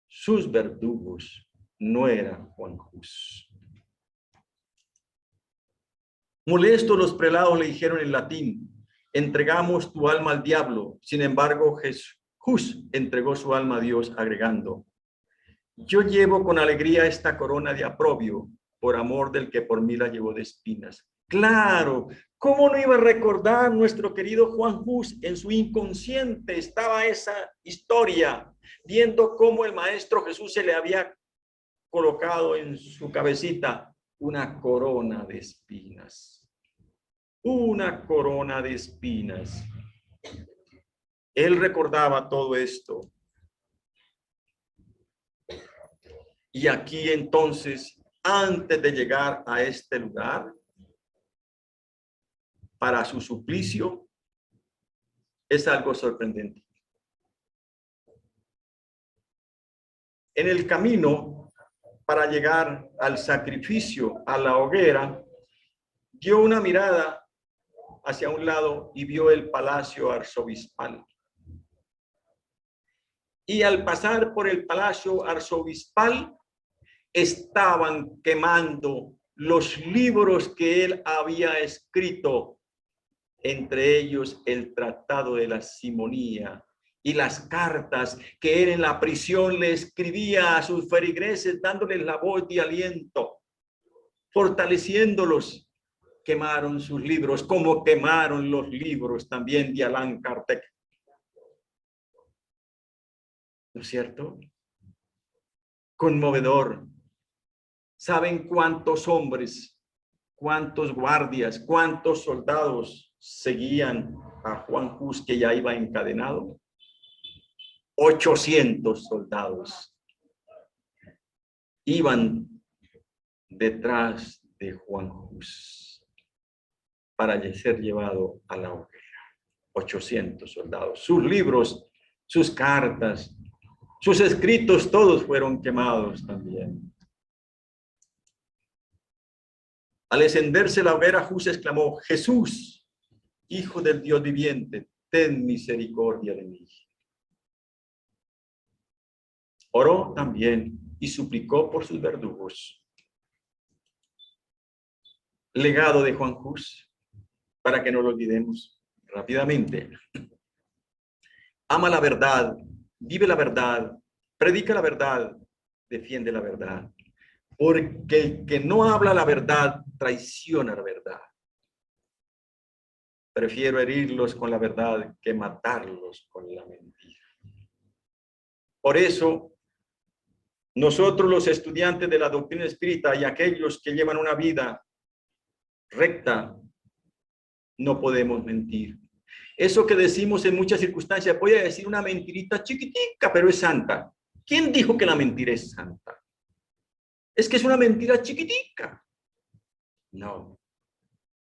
S3: sus verdugos, no era Juan Hus. Molestos, los prelados le dijeron en latín: entregamos tu alma al diablo. Sin embargo, Jesús entregó su alma a Dios, agregando: yo llevo con alegría esta corona de aprobio por amor del que por mí la llevó de espinas. Claro, ¿cómo no iba a recordar nuestro querido Juan Hus? En su inconsciente estaba esa historia, viendo cómo el Maestro Jesús se le había colocado en su cabecita una corona de espinas. Una corona de espinas. Él recordaba todo esto. Y aquí entonces, antes de llegar a este lugar, para su suplicio, es algo sorprendente. En el camino, para llegar al sacrificio, a la hoguera, dio una mirada hacia un lado y vio el palacio arzobispal. Y al pasar por el palacio arzobispal, estaban quemando los libros que él había escrito, entre ellos el Tratado de la Simonía y las cartas que él en la prisión le escribía a sus feligreses, dándoles la voz de aliento, fortaleciéndolos. Quemaron sus libros, como quemaron los libros también de Allan Kardec. ¿No es cierto? Conmovedor. ¿Saben cuántos hombres, cuántos guardias, cuántos soldados seguían a Juan Hus, que ya iba encadenado? 800 soldados iban detrás de Juan Hus para ser llevado a la hoguera. 800 soldados. Sus libros, sus cartas, sus escritos, todos fueron quemados también. Al encenderse la hoguera, Hus exclamó: Jesús, Hijo del Dios viviente, ten misericordia de mí. Oró también y suplicó por sus verdugos. Legado de Juan Hus, para que no lo olvidemos rápidamente. Ama la verdad, vive la verdad, predica la verdad, defiende la verdad. Porque el que no habla la verdad traiciona la verdad. Prefiero herirlos con la verdad que matarlos con la mentira. Por eso, nosotros los estudiantes de la doctrina espírita y aquellos que llevan una vida recta, no podemos mentir. Eso que decimos en muchas circunstancias, voy a decir una mentirita chiquitica, pero es santa. ¿Quién dijo que la mentira es santa? Es que es una mentira chiquitica. No.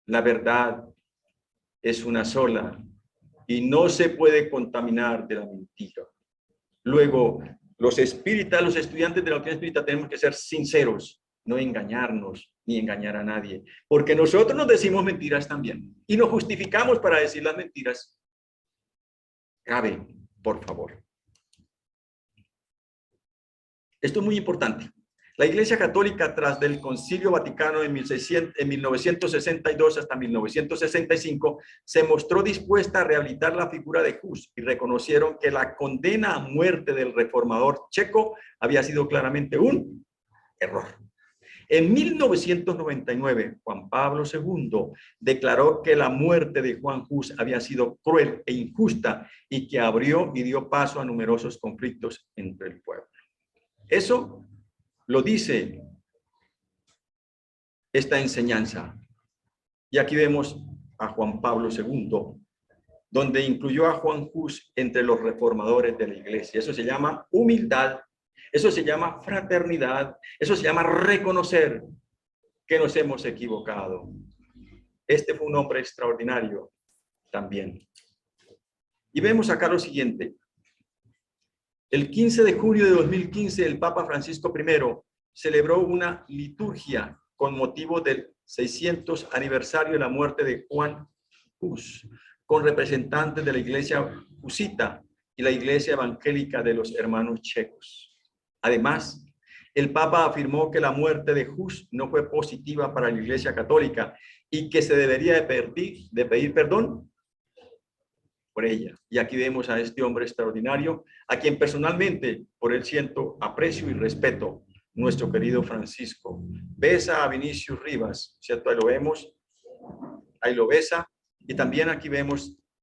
S3: La verdad es una sola y no se puede contaminar de la mentira. Luego, los espíritas, los estudiantes de la doctrina espírita tenemos que ser sinceros, no engañarnos ni engañar a nadie, porque nosotros nos decimos mentiras también y nos justificamos para decir las mentiras. Grave, por favor. Esto es muy importante. La Iglesia Católica, tras del Concilio Vaticano en 1962 hasta 1965, se mostró dispuesta a rehabilitar la figura de Hus y reconocieron que la condena a muerte del reformador checo había sido claramente un error. En 1999, Juan Pablo II declaró que la muerte de Juan Hus había sido cruel e injusta y que abrió y dio paso a numerosos conflictos entre el pueblo. Eso lo dice esta enseñanza. Y aquí vemos a Juan Pablo II, donde incluyó a Juan Hus entre los reformadores de la iglesia. Eso se llama humildad, eso se llama fraternidad, eso se llama reconocer que nos hemos equivocado. Este fue un hombre extraordinario también. Y vemos acá lo siguiente. El 15 de junio de 2015, el Papa Francisco I celebró una liturgia con motivo del 600 aniversario de la muerte de Juan Hus, con representantes de la iglesia husita y la iglesia evangélica de los hermanos checos. Además, el Papa afirmó que la muerte de Hus no fue positiva para la Iglesia Católica y que se debería de pedir perdón por ella. Y aquí vemos a este hombre extraordinario, a quien personalmente por él siento aprecio y respeto, nuestro querido Francisco. Besa a Vinicius Rivas, ¿cierto? Ahí lo vemos, ahí lo besa. Y también aquí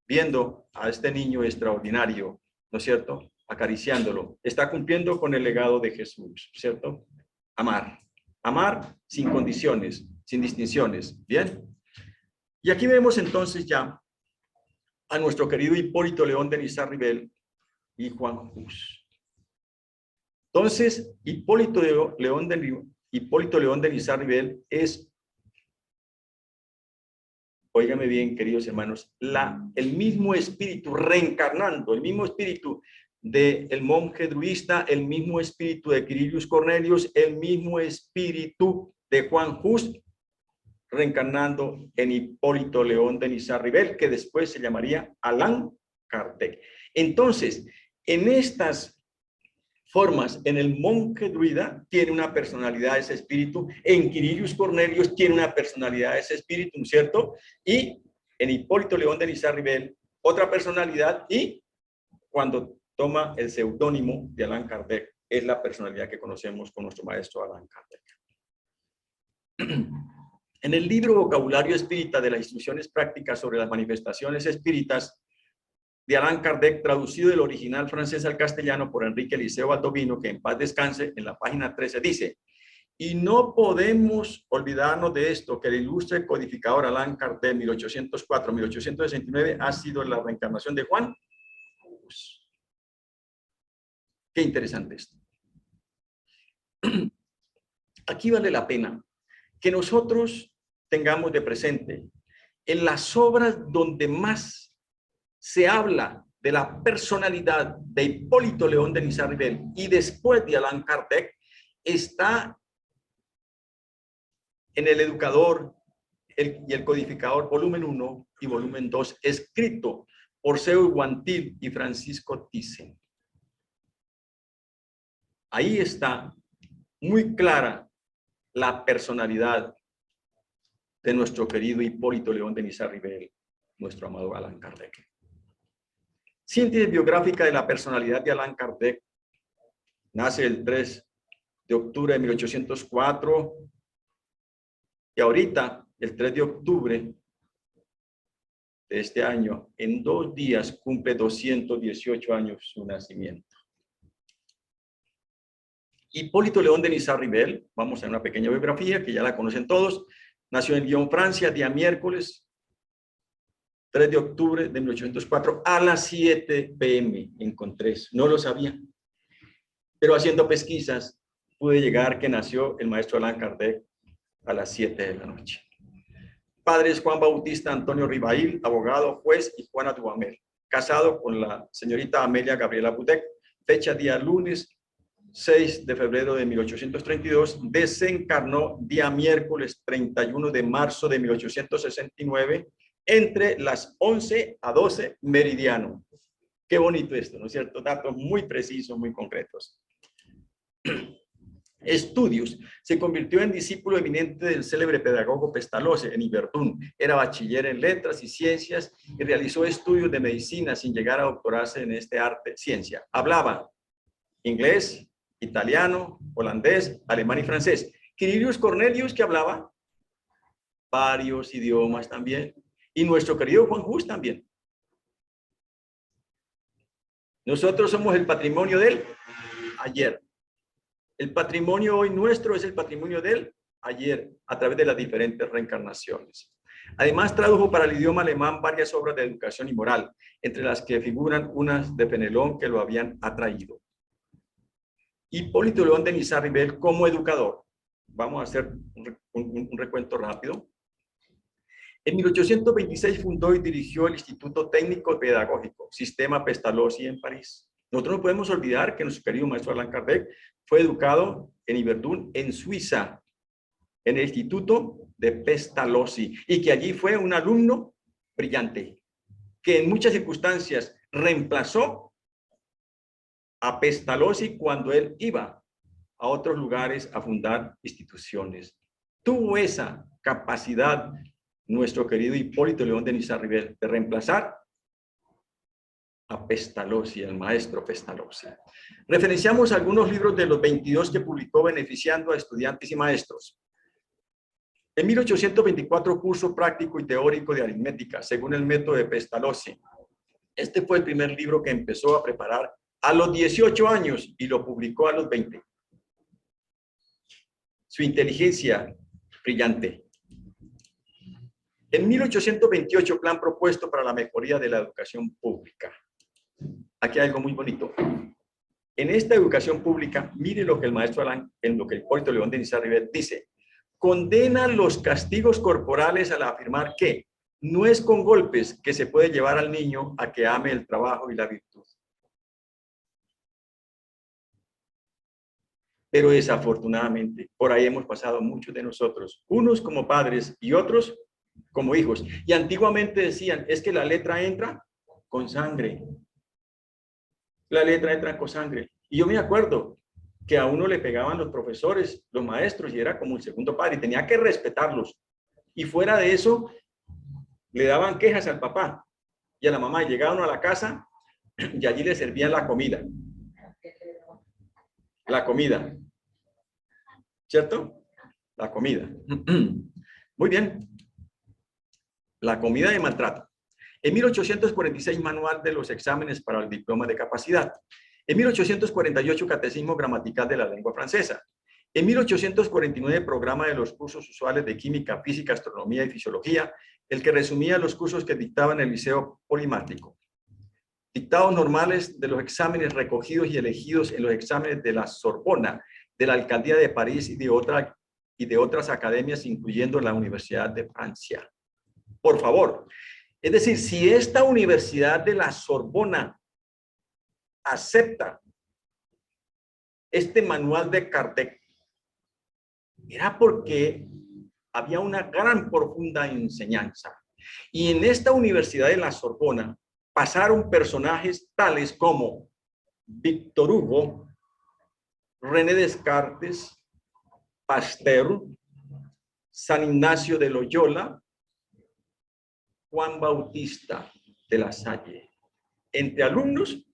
S3: viendo a este niño extraordinario, ¿no es cierto? Acariciándolo. Está cumpliendo con el legado de Jesús, ¿cierto? Amar. Amar sin condiciones, sin distinciones. ¿Bien? Y aquí vemos entonces ya a nuestro querido Hipólito León de Nizar-Ribel y Juan Hus. Entonces, Hipólito León de Nizar-Ribel es, óigame bien, queridos hermanos, el mismo espíritu reencarnando, el mismo espíritu del monje druista, el mismo espíritu de Quirilius Cornelius, el mismo espíritu de Juan Hus, reencarnando en Hipólito León de Nizar-Ribel, que después se llamaría Allan Kardec. Entonces, en estas formas, en el monje druida tiene una personalidad ese espíritu, en Quirilius Cornelius tiene una personalidad ese espíritu, ¿cierto? Y en Hipólito León de Nizar-Ribel otra personalidad, y cuando toma el seudónimo de Allan Kardec, es la personalidad que conocemos con nuestro maestro Allan Kardec. En el libro Vocabulario Espírita de las Instrucciones Prácticas sobre las Manifestaciones Espíritas de Allan Kardec, traducido del original francés al castellano por Enrique Eliseo Baldovino, que en paz descanse, en la página 13 dice: y no podemos olvidarnos de esto, que el ilustre codificador Allan Kardec, 1804-1869, ha sido la reencarnación de Juan Hus. Qué interesante esto. Aquí vale la pena que nosotros tengamos de presente en las obras donde más se habla de la personalidad de Hipólito León de Nizar-Ribel y después de Allan Kardec, está en El Educador y el Codificador, volumen 1 y volumen 2, escrito por Seu Guantil y Francisco Thyssen. Ahí está muy clara la personalidad de nuestro querido Hipólito León de Nizar-Ribel, nuestro amado Allan Kardec. Síntesis biográfica de la personalidad de Allan Kardec. Nace el 3 de octubre de 1804 y ahorita, el 3 de octubre de este año, en 2 días cumple 218 años su nacimiento. Hipólito León de Nizar-Ribel, vamos a una pequeña biografía que ya la conocen todos. Nació en Lyon, Francia, día miércoles 3 de octubre de 1804 a las 7 p.m. Encontré eso, no lo sabía. Pero haciendo pesquisas pude llegar que nació el maestro Allan Kardec a las 7 de la noche. Padres: Juan Bautista Antonio Ribail, abogado, juez, y Juana Duhamel. casado con la señorita Amelia Gabriela Budek, fecha día lunes 6 de febrero de 1832, desencarnó día miércoles 31 de marzo de 1869, entre las 11 a 12 meridiano. Qué bonito esto, ¿no es cierto? Datos muy precisos, muy concretos. Estudios. Se convirtió en discípulo eminente del célebre pedagogo Pestalozzi en Yverdún. Era bachiller en letras y ciencias y realizó estudios de medicina sin llegar a doctorarse en este arte, ciencia. Hablaba inglés, italiano, holandés, alemán y francés. Quirilius Cornelius, que hablaba varios idiomas también. Y nuestro querido Juan Hus también. Nosotros somos el patrimonio del ayer. El patrimonio hoy nuestro es el patrimonio del ayer, a través de las diferentes reencarnaciones. Además, tradujo para el idioma alemán varias obras de educación y moral, entre las que figuran unas de Penelón que lo habían atraído. Hipólito León de Niza-Ribel como educador. Vamos a hacer un recuento rápido. En 1826 fundó y dirigió el Instituto Técnico Pedagógico, Sistema Pestalozzi en París. Nosotros no podemos olvidar que nuestro querido maestro Allan Kardec fue educado en Yverdún, en Suiza, en el Instituto de Pestalozzi, y que allí fue un alumno brillante, que en muchas circunstancias reemplazó a Pestalozzi cuando él iba a otros lugares a fundar instituciones. Tuvo esa capacidad nuestro querido Hipólito León de Niza-Ribel de reemplazar a Pestalozzi, el maestro Pestalozzi. Referenciamos algunos libros de los 22 que publicó beneficiando a estudiantes y maestros. En 1824, curso práctico y teórico de aritmética, según el método de Pestalozzi. Este fue el primer libro que empezó a preparar a los 18 años y lo publicó a los 20. Su inteligencia brillante. En 1828, plan propuesto para la mejoría de la educación pública. Aquí hay algo muy bonito. En esta educación pública, mire lo que el maestro Alán, en lo que Hipólito León de Niza-Ribel dice, condena los castigos corporales al afirmar que no es con golpes que se puede llevar al niño a que ame el trabajo y la virtud. Pero desafortunadamente, por ahí hemos pasado muchos de nosotros, unos como padres y otros como hijos. Y antiguamente decían, es que la letra entra con sangre. La letra entra con sangre. Y yo me acuerdo que a uno le pegaban los profesores, los maestros, y era como un segundo padre, y tenía que respetarlos. Y fuera de eso, le daban quejas al papá y a la mamá, y llegaban a la casa y allí le servían la comida. La comida. ¿Cierto? La comida. Muy bien. La comida de maltrato. En 1846, manual de los exámenes para el diploma de capacidad. En 1848, catecismo gramatical de la lengua francesa. En 1849, programa de los cursos usuales de química, física, astronomía y fisiología, el que resumía los cursos que dictaba en el Liceo Polimático. Dictados normales de los exámenes recogidos y elegidos en los exámenes de la Sorbona, de la Alcaldía de París y de otras academias, incluyendo la Universidad de Francia. Por favor. Es decir, si esta Universidad de la Sorbona acepta este manual de Kardec, era porque había una gran profunda enseñanza. Y en esta Universidad de la Sorbona pasaron personajes tales como Víctor Hugo, René Descartes, Pasteur, San Ignacio de Loyola, Juan Bautista de la Salle, entre alumnos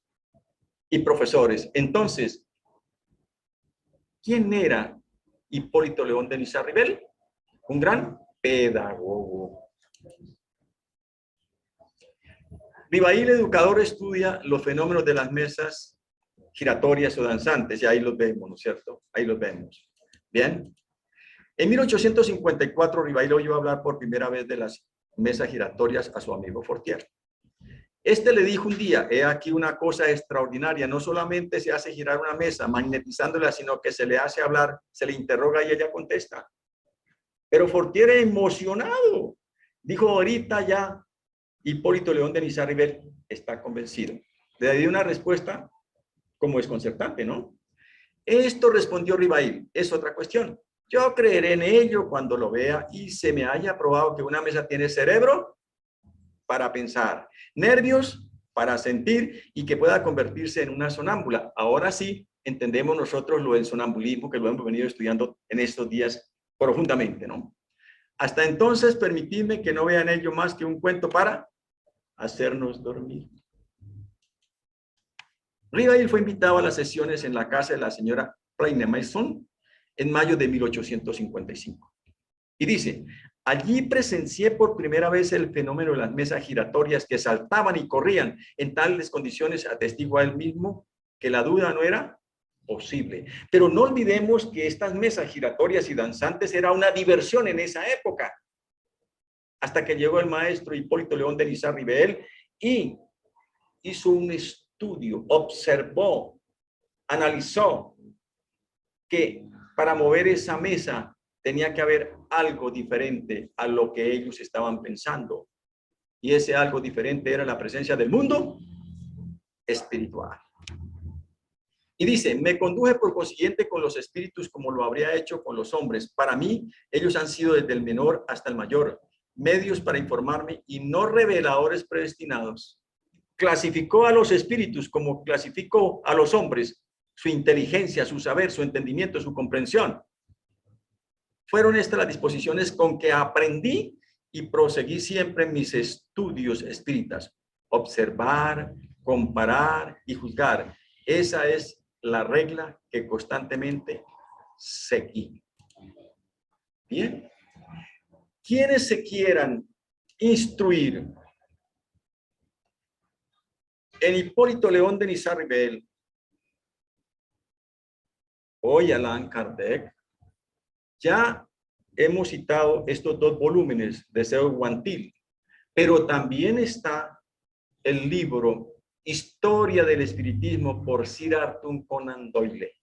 S3: y profesores. Entonces, ¿quién era Hipólito León de Niza-Ribel? Un gran pedagogo. Rivail, educador, estudia los fenómenos de las mesas giratorias o danzantes, y ahí los vemos, ¿no es cierto? Ahí los vemos. Bien. En 1854, Rivail oyó hablar por primera vez de las mesas giratorias a su amigo Fortier. Este le dijo un día, he aquí una cosa extraordinaria, no solamente se hace girar una mesa magnetizándola, sino que se le hace hablar, se le interroga y ella contesta. Pero Fortier, emocionado, dijo, ahorita ya Hipólito León de Niza-Ribel está convencido. Le di una respuesta como desconcertante, ¿no? Esto respondió Ribail, es otra cuestión. Yo creeré en ello cuando lo vea y se me haya probado que una mesa tiene cerebro para pensar, nervios para sentir y que pueda convertirse en una sonámbula. Ahora sí entendemos nosotros lo del sonambulismo, que lo hemos venido estudiando en estos días profundamente, ¿no? Hasta entonces, permitidme que no vean ello más que un cuento para hacernos dormir. Ribail fue invitado a las sesiones en la casa de la señora Plaine-Maison en mayo de 1855. Y dice, allí presencié por primera vez el fenómeno de las mesas giratorias que saltaban y corrían en tales condiciones, atestigua él mismo que la duda no era posible. Pero no olvidemos que estas mesas giratorias y danzantes era una diversión en esa época, hasta que llegó el maestro Hipólito León de Niza-Ribel y hizo un estudio, observó, analizó que para mover esa mesa tenía que haber algo diferente a lo que ellos estaban pensando. Y ese algo diferente era la presencia del mundo espiritual. Y dice, me conduje por consiguiente con los espíritus como lo habría hecho con los hombres. Para mí, ellos han sido desde el menor hasta el mayor, medios para informarme y no reveladores predestinados. Clasificó a los espíritus como clasificó a los hombres, su inteligencia, su saber, su entendimiento, su comprensión. Fueron estas las disposiciones con que aprendí y proseguí siempre en mis estudios espíritas. Observar, comparar y juzgar. Esa es la regla que constantemente seguí. Bien. Quienes se quieran instruir en Hipólito León de Niza-Ribel, hoy Allan Kardec, ya hemos citado estos dos volúmenes de Seo Guantil, pero también está el libro Historia del Espiritismo por Sir Arthur Conan Doyle.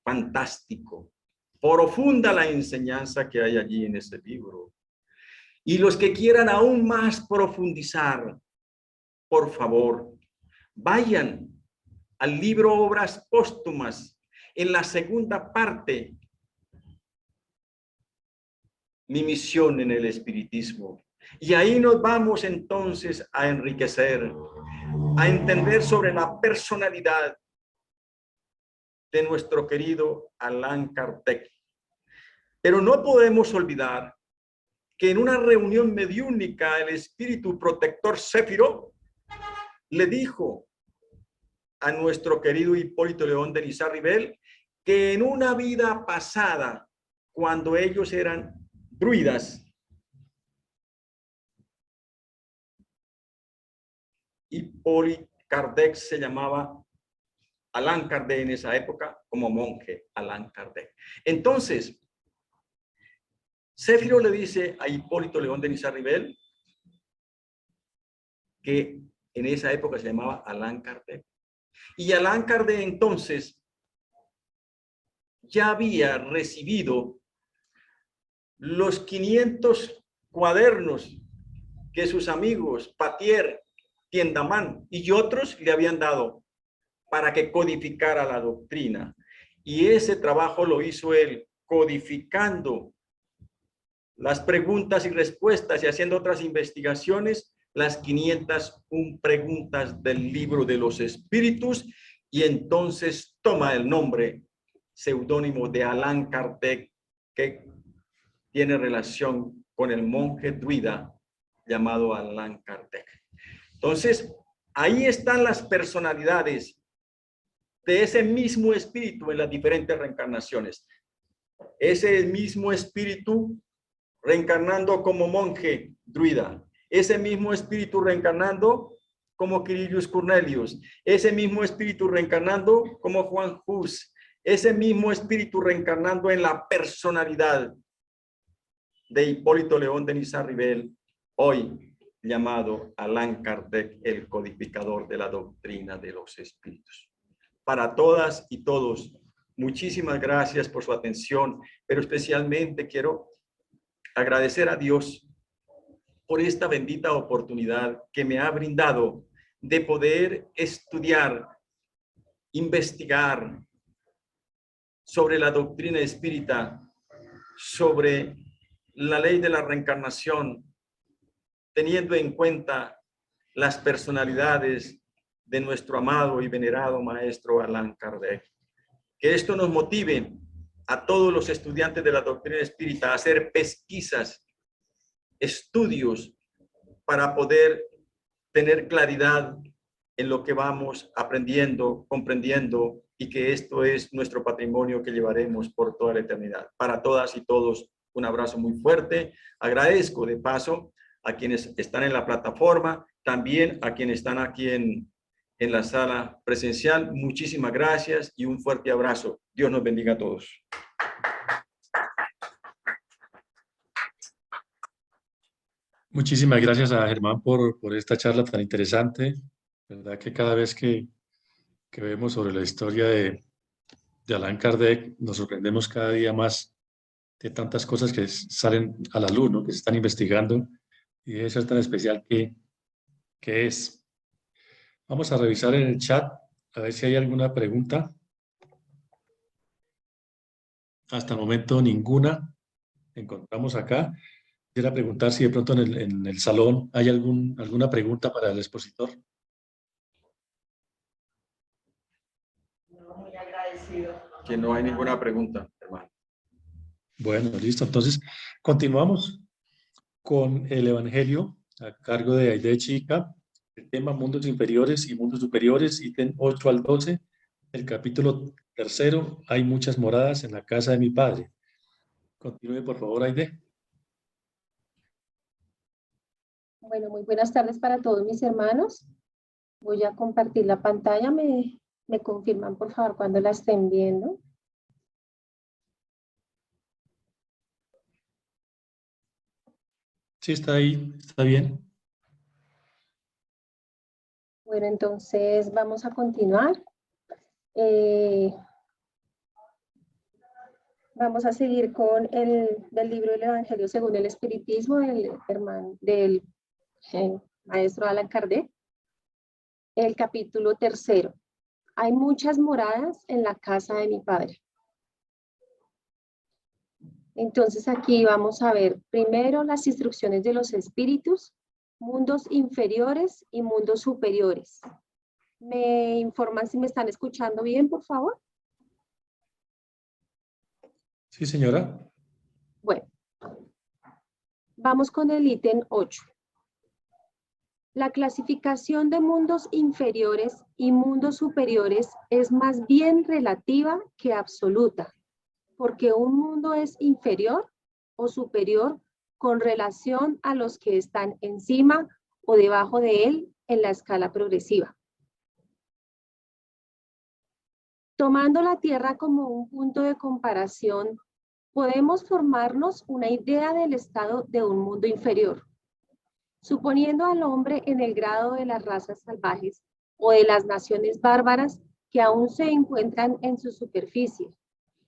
S3: Fantástico, profunda la enseñanza que hay allí en este libro. Y los que quieran aún más profundizar, por favor, vayan al libro Obras Póstumas, en la segunda parte, Mi misión en el espiritismo. Y ahí nos vamos entonces a enriquecer, a entender sobre la personalidad de nuestro querido Allan Kardec. Pero no podemos olvidar que en una reunión mediúnica el espíritu protector Céfiro le dijo a nuestro querido Hipólito León de Niza-Ribel que en una vida pasada, cuando ellos eran druidas, Hipólito Kardec se llamaba Allan Kardec en esa época como monje, Allan Kardec. Entonces, Céfiro le dice a Hipólito León de Niza-Ribel que en esa época se llamaba Allan Kardec. Y Allan Kardec entonces ya había recibido los 500 cuadernos que sus amigos Patier, Tiendamán y otros le habían dado para que codificara la doctrina. Y ese trabajo lo hizo él, codificando las preguntas y respuestas y haciendo otras investigaciones, las 501 preguntas del libro de los espíritus, y entonces toma el nombre seudónimo de Allan Kardec, que tiene relación con el monje druida llamado Allan Kardec. Entonces, ahí están las personalidades de ese mismo espíritu en las diferentes reencarnaciones. Ese mismo espíritu reencarnando como monje druida, ese mismo espíritu reencarnando como Quirillus Cornelius, ese mismo espíritu reencarnando como Juan Hus, ese mismo espíritu reencarnando en la personalidad de Hipólito León de Niza-Ribel, hoy llamado Allan Kardec, el codificador de la doctrina de los espíritus. Para todas y todos, muchísimas gracias por su atención, pero especialmente quiero agradecer a Dios por esta bendita oportunidad que me ha brindado de poder estudiar, investigar sobre la doctrina espírita, sobre la ley de la reencarnación, teniendo en cuenta las personalidades de nuestro amado y venerado maestro Allan Kardec. Que esto nos motive a todos los estudiantes de la doctrina espírita a hacer pesquisas, estudios, para poder tener claridad en lo que vamos aprendiendo, comprendiendo, y que esto es nuestro patrimonio que llevaremos por toda la eternidad. Para todas y todos, un abrazo muy fuerte. Agradezco de paso a quienes están en la plataforma, también a quienes están aquí en la sala presencial. Muchísimas gracias y un fuerte abrazo. Dios nos bendiga a todos.
S1: Muchísimas gracias a Germán por esta charla tan interesante. Verdad que cada vez que vemos sobre la historia de Allan Kardec, nos sorprendemos cada día más de tantas cosas que salen a la luz, ¿no? Que se están investigando, y debe ser tan especial que es. Vamos a revisar en el chat a ver si hay alguna pregunta. Hasta el momento ninguna encontramos acá. Quisiera preguntar si de pronto en el salón hay alguna pregunta para el expositor.
S4: No, muy agradecido.
S3: Que no hay ninguna pregunta, hermano.
S1: Bueno, listo. Entonces, continuamos con el Evangelio a cargo de Aide Chica, el tema Mundos Inferiores y Mundos Superiores, ítem 8 al 12, el capítulo 3, hay muchas moradas en la casa de mi padre. Continúe, por favor, Aide.
S2: Bueno, muy buenas tardes para todos mis hermanos. Voy a compartir la pantalla. Me confirman, por favor, cuando la estén viendo.
S1: Sí, está ahí, está bien.
S2: Bueno, entonces vamos a continuar. Vamos a seguir con del libro del Evangelio según el Espiritismo del maestro Allan Kardec. El capítulo 3. Hay muchas moradas en la casa de mi padre. Entonces aquí vamos a ver primero las instrucciones de los espíritus, mundos inferiores y mundos superiores. ¿Me informan si me están escuchando bien, por favor?
S1: Sí, señora.
S2: Bueno, vamos con el ítem 8. La clasificación de mundos inferiores y mundos superiores es más bien relativa que absoluta, porque un mundo es inferior o superior con relación a los que están encima o debajo de él en la escala progresiva. Tomando la Tierra como un punto de comparación, podemos formarnos una idea del estado de un mundo inferior. Suponiendo al hombre en el grado de las razas salvajes o de las naciones bárbaras que aún se encuentran en su superficie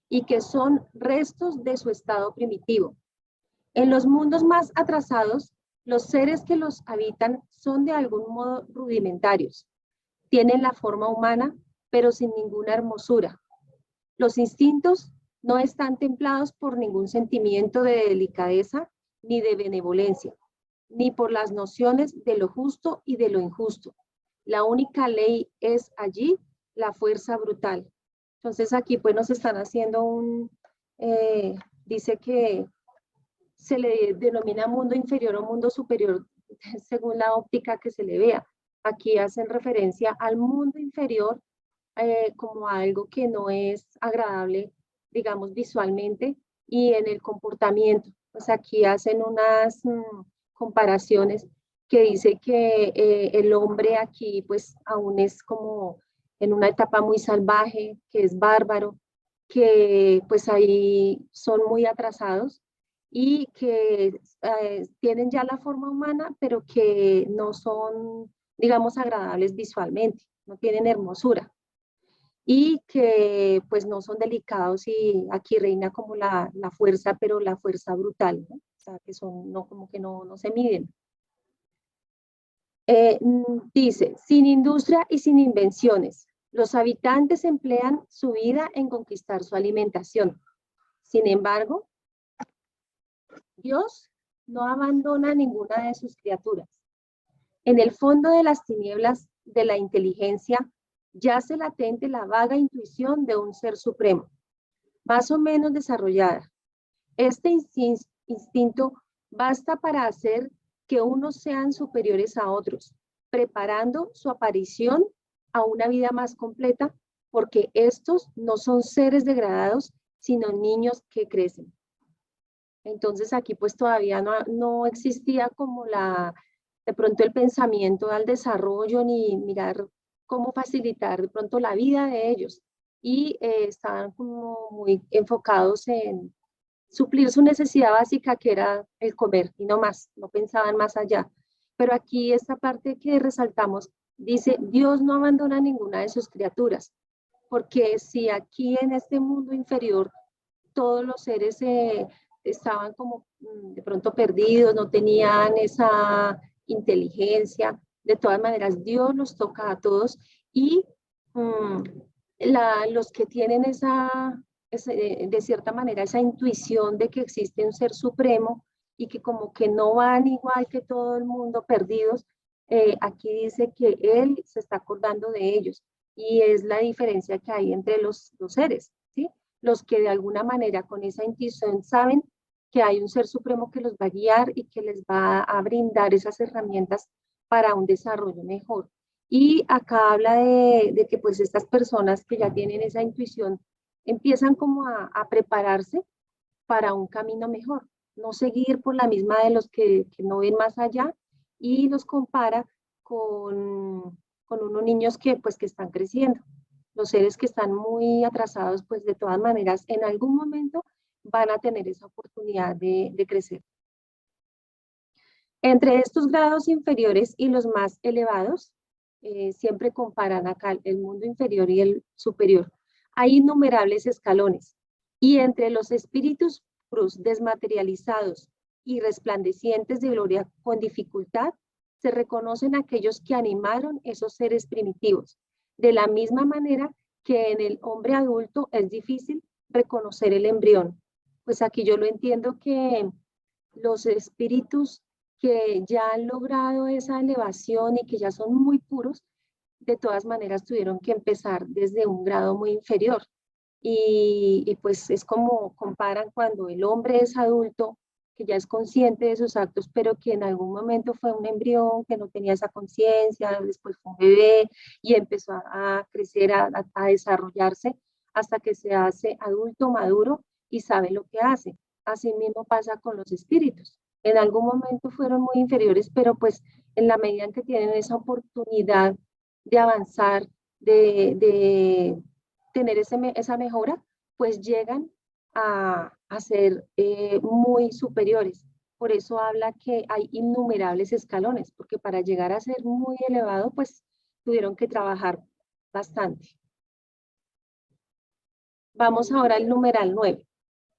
S2: y que son restos de su estado primitivo. En los mundos más atrasados, los seres que los habitan son de algún modo rudimentarios. Tienen la forma humana, pero sin ninguna hermosura. Los instintos no están templados por ningún sentimiento de delicadeza ni de benevolencia, ni por las nociones de lo justo y de lo injusto. La única ley es allí la fuerza brutal. Entonces aquí pues nos están haciendo dice que se le denomina mundo inferior o mundo superior según la óptica que se le vea. Aquí hacen referencia al mundo inferior como algo que no es agradable, digamos, visualmente y en el comportamiento. Pues aquí hacen unas comparaciones que dice que el hombre aquí pues aún es como en una etapa muy salvaje, que es bárbaro, que pues ahí son muy atrasados y que tienen ya la forma humana, pero que no son, digamos, agradables visualmente, no tienen hermosura y que pues no son delicados y aquí reina como la fuerza, pero la fuerza brutal, ¿no? O sea, que son, no, como que no se miden. Dice, sin industria y sin invenciones, los habitantes emplean su vida en conquistar su alimentación. Sin embargo, Dios no abandona a ninguna de sus criaturas. En el fondo de las tinieblas de la inteligencia yace latente la vaga intuición de un ser supremo, más o menos desarrollada. Este instinto basta para hacer que unos sean superiores a otros, preparando su aparición a una vida más completa, porque estos no son seres degradados, sino niños que crecen. Entonces aquí pues todavía no existía como de pronto el pensamiento al desarrollo ni mirar cómo facilitar de pronto la vida de ellos. Y estaban como muy enfocados en suplir su necesidad básica, que era el comer, y no más, no pensaban más allá. Pero aquí esta parte que resaltamos dice, Dios no abandona ninguna de sus criaturas, porque si aquí en este mundo inferior todos los seres estaban como de pronto perdidos, no tenían esa inteligencia, de todas maneras Dios los toca a todos y los que tienen de cierta manera esa intuición de que existe un ser supremo y que como que no van igual que todo el mundo perdidos, aquí dice que Él se está acordando de ellos y es la diferencia que hay entre los seres, ¿sí? Los que de alguna manera con esa intuición saben que hay un ser supremo que los va a guiar y que les va a brindar esas herramientas para un desarrollo mejor. Y acá habla de que pues estas personas que ya tienen esa intuición empiezan como a prepararse para un camino mejor, no seguir por la misma de los que no ven más allá y los compara con unos niños que pues que están creciendo. Los seres que están muy atrasados pues de todas maneras en algún momento van a tener esa oportunidad de crecer. Entre estos grados inferiores y los más elevados, siempre comparan acá el mundo inferior y el superior. Hay innumerables escalones y entre los espíritus puros, desmaterializados y resplandecientes de gloria con dificultad, se reconocen aquellos que animaron esos seres primitivos. De la misma manera que en el hombre adulto es difícil reconocer el embrión. Pues aquí yo lo entiendo que los espíritus que ya han logrado esa elevación y que ya son muy puros, de todas maneras tuvieron que empezar desde un grado muy inferior. Y pues es como comparan cuando el hombre es adulto, que ya es consciente de sus actos, pero que en algún momento fue un embrión, que no tenía esa conciencia, después fue un bebé y empezó a crecer, a desarrollarse hasta que se hace adulto maduro y sabe lo que hace. Así mismo pasa con los espíritus. En algún momento fueron muy inferiores, pero pues en la medida en que tienen esa oportunidad de avanzar, de tener esa mejora, pues llegan a ser muy superiores. Por eso habla que hay innumerables escalones, porque para llegar a ser muy elevado, pues tuvieron que trabajar bastante. Vamos ahora al numeral 9.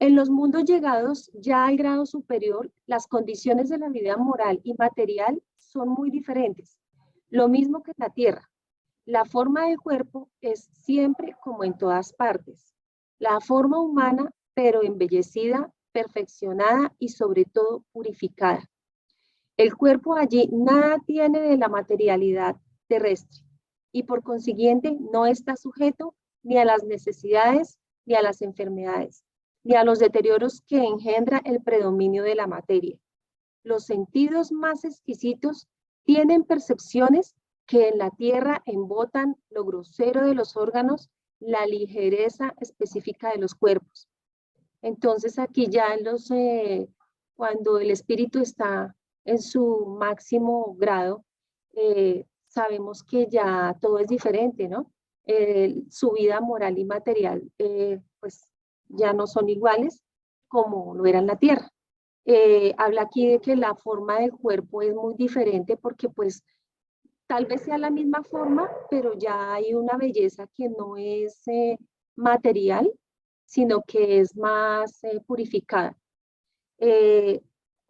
S2: En los mundos llegados ya al grado superior, las condiciones de la vida moral y material son muy diferentes. Lo mismo que en la tierra. La forma del cuerpo es siempre como en todas partes. La forma humana, pero embellecida, perfeccionada y sobre todo purificada. El cuerpo allí nada tiene de la materialidad terrestre y por consiguiente no está sujeto ni a las necesidades, ni a las enfermedades, ni a los deterioros que engendra el predominio de la materia. Los sentidos más exquisitos tienen percepciones que en la tierra embotan lo grosero de los órganos, la ligereza específica de los cuerpos. Entonces aquí ya cuando el espíritu está en su máximo grado, sabemos que ya todo es diferente, ¿no? Su vida moral y material pues ya no son iguales como lo era en la tierra. Habla aquí de que la forma del cuerpo es muy diferente porque pues tal vez sea la misma forma, pero ya hay una belleza que no es material, sino que es más purificada.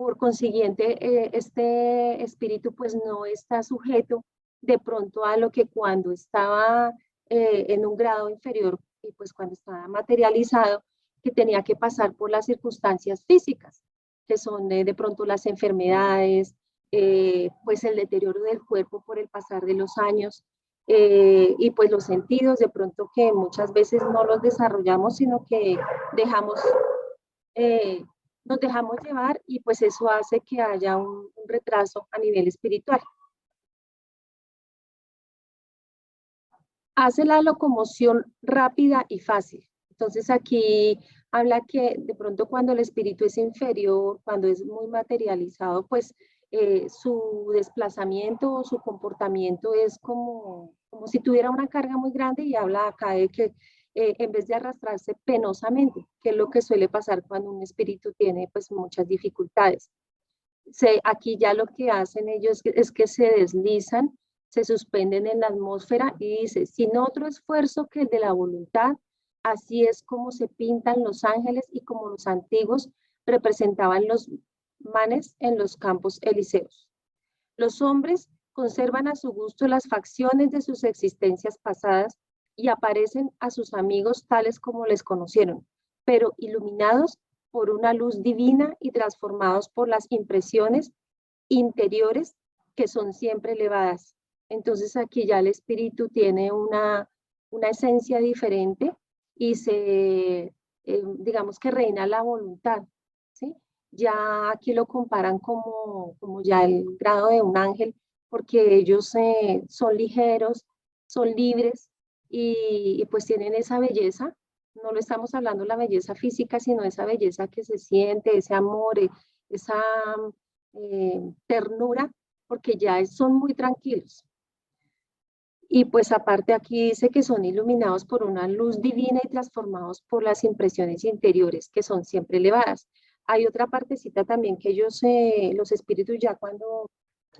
S2: Por consiguiente, este espíritu pues no está sujeto de pronto a lo que cuando estaba en un grado inferior y pues cuando estaba materializado, que tenía que pasar por las circunstancias físicas, que son de pronto las enfermedades, pues el deterioro del cuerpo por el pasar de los años, y pues los sentidos de pronto que muchas veces no los desarrollamos, sino que dejamos, eh, nos dejamos llevar y pues eso hace que haya un retraso a nivel espiritual. Hace la locomoción rápida y fácil. Entonces aquí habla que de pronto cuando el espíritu es inferior, cuando es muy materializado, pues su desplazamiento o su comportamiento es como si tuviera una carga muy grande, y habla acá de que en vez de arrastrarse penosamente, que es lo que suele pasar cuando un espíritu tiene pues muchas dificultades. Aquí ya lo que hacen ellos es que se deslizan, se suspenden en la atmósfera y dice, sin otro esfuerzo que el de la voluntad, así es como se pintan los ángeles y como los antiguos representaban los manes en los campos elíseos. Los hombres conservan a su gusto las facciones de sus existencias pasadas y aparecen a sus amigos tales como les conocieron, pero iluminados por una luz divina y transformados por las impresiones interiores que son siempre elevadas. Entonces aquí ya el espíritu tiene una esencia diferente y digamos que reina la voluntad, ¿sí? Ya aquí lo comparan como ya el grado de un ángel, porque ellos son ligeros, son libres y pues tienen esa belleza. No lo estamos hablando de la belleza física, sino esa belleza que se siente, ese amor, esa ternura, porque ya son muy tranquilos. Y pues aparte aquí dice que son iluminados por una luz divina y transformados por las impresiones interiores que son siempre elevadas. Hay otra partecita también que ellos, los espíritus ya cuando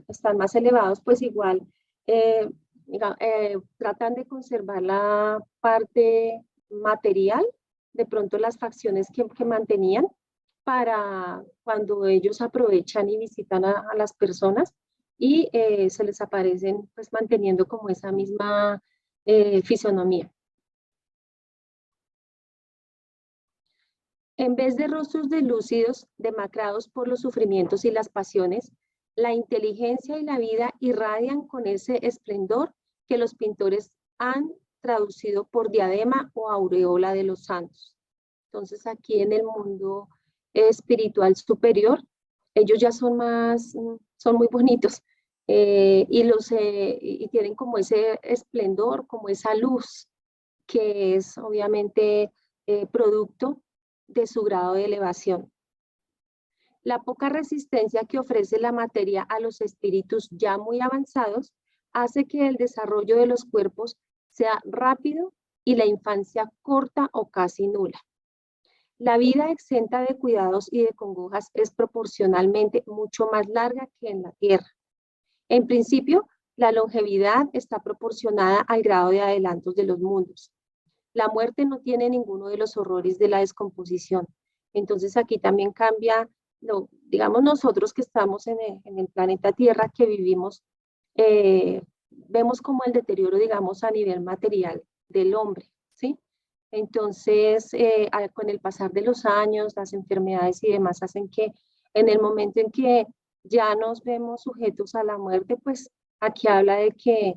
S2: están más elevados, pues igual tratan de conservar la parte material, de pronto las facciones que mantenían, para cuando ellos aprovechan y visitan a las personas y se les aparecen pues manteniendo como esa misma fisonomía. En vez de rostros delúcidos, demacrados por los sufrimientos y las pasiones, la inteligencia y la vida irradian con ese esplendor que los pintores han traducido por diadema o aureola de los santos. Entonces aquí en el mundo espiritual superior, ellos ya son muy bonitos, y tienen como ese esplendor, como esa luz, que es obviamente producto de su grado de elevación. La poca resistencia que ofrece la materia a los espíritus ya muy avanzados hace que el desarrollo de los cuerpos sea rápido y la infancia corta o casi nula. La vida exenta de cuidados y de congojas es proporcionalmente mucho más larga que en la tierra. En principio, la longevidad está proporcionada al grado de adelantos de los mundos. La muerte no tiene ninguno de los horrores de la descomposición. Entonces aquí también cambia, digamos nosotros que estamos en el planeta Tierra, que vivimos, vemos como el deterioro, digamos, a nivel material del hombre, ¿sí? Entonces, con el pasar de los años, las enfermedades y demás hacen que en el momento en que ya nos vemos sujetos a la muerte, pues aquí habla de que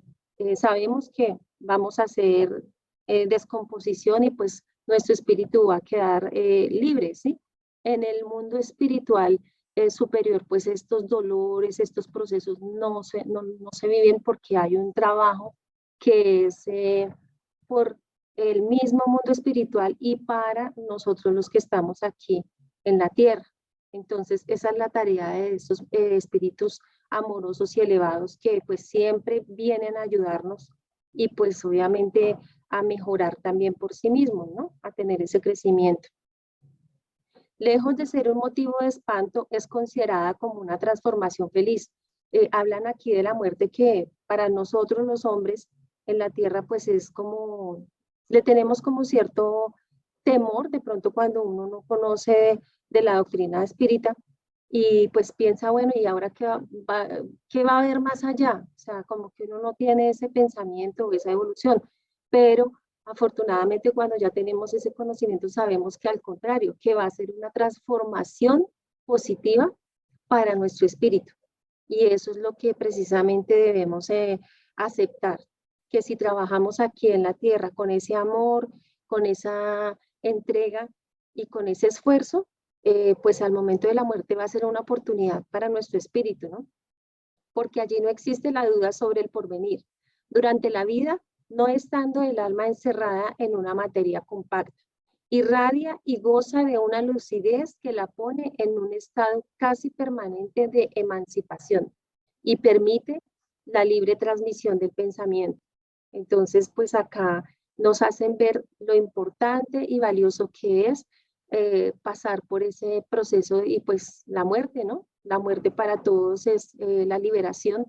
S2: sabemos que vamos a hacer descomposición y pues nuestro espíritu va a quedar libre, ¿sí? En el mundo espiritual superior, pues estos dolores, estos procesos no se viven, porque hay un trabajo que es por el mismo mundo espiritual y para nosotros los que estamos aquí en la tierra. Entonces, esa es la tarea de estos espíritus amorosos y elevados que pues siempre vienen a ayudarnos y pues obviamente a mejorar también por sí mismos, ¿no? A tener ese crecimiento. Lejos de ser un motivo de espanto, es considerada como una transformación feliz. Hablan aquí de la muerte, que para nosotros los hombres en la tierra pues es como, le tenemos como cierto temor de pronto cuando uno no conoce de la doctrina espírita, y pues piensa, bueno, ¿y ahora qué va a haber más allá? O sea, como que uno no tiene ese pensamiento o esa evolución, pero afortunadamente cuando ya tenemos ese conocimiento sabemos que al contrario, que va a ser una transformación positiva para nuestro espíritu. Y eso es lo que precisamente debemos aceptar, que si trabajamos aquí en la tierra con ese amor, con esa entrega y con ese esfuerzo, pues al momento de la muerte va a ser una oportunidad para nuestro espíritu, ¿no? Porque allí no existe la duda sobre el porvenir. Durante la vida, no estando el alma encerrada en una materia compacta, irradia y goza de una lucidez que la pone en un estado casi permanente de emancipación y permite la libre transmisión del pensamiento. Entonces, pues acá nos hacen ver lo importante y valioso que es pasar por ese proceso y pues la muerte, ¿no? La muerte para todos es la liberación.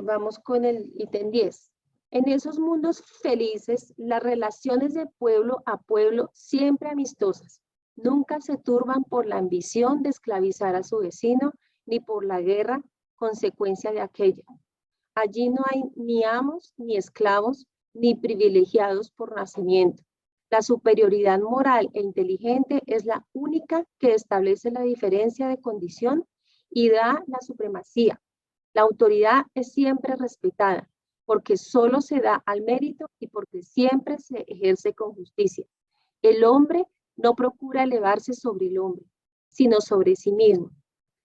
S2: Vamos con el ítem 10. En esos mundos felices, las relaciones de pueblo a pueblo siempre amistosas, nunca se turban por la ambición de esclavizar a su vecino, ni por la guerra, consecuencia de aquella. Allí no hay ni amos, ni esclavos, ni privilegiados por nacimiento. La superioridad moral e inteligente es la única que establece la diferencia de condición y da la supremacía. La autoridad es siempre respetada, porque solo se da al mérito y porque siempre se ejerce con justicia. El hombre no procura elevarse sobre el hombre, sino sobre sí mismo,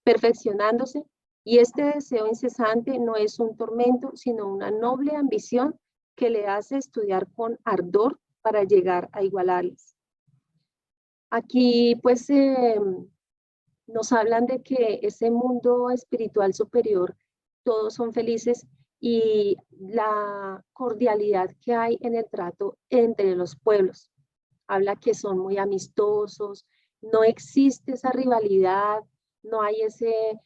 S2: perfeccionándose, y este deseo incesante no es un tormento, sino una noble ambición que le hace estudiar con ardor para llegar a igualarles. Aquí pues nos hablan de que ese mundo espiritual superior, todos son felices y la cordialidad que hay en el trato entre los pueblos. Habla que son muy amistosos, no existe esa rivalidad, no hay ese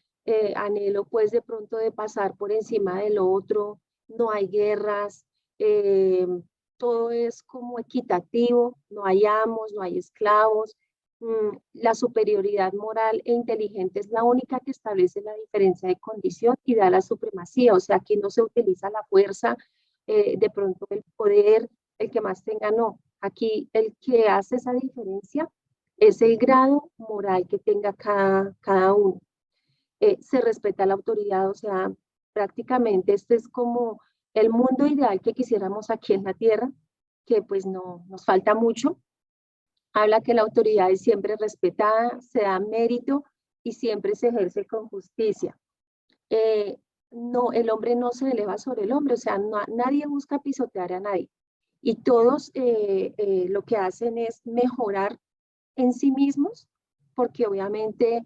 S2: anhelo pues de pronto de pasar por encima del otro, no hay guerras, todo es como equitativo, no hay amos, no hay esclavos. La superioridad moral e inteligente es la única que establece la diferencia de condición y da la supremacía, o sea, aquí no se utiliza la fuerza, de pronto el poder, el que más tenga, no. Aquí el que hace esa diferencia es el grado moral que tenga cada uno. Se respeta la autoridad, o sea, prácticamente este es como el mundo ideal que quisiéramos aquí en la tierra, que pues no nos falta mucho. Habla que la autoridad es siempre respetada, se da mérito y siempre se ejerce con justicia. No, el hombre no se eleva sobre el hombre, o sea, nadie busca pisotear a nadie. Y todos lo que hacen es mejorar en sí mismos, porque obviamente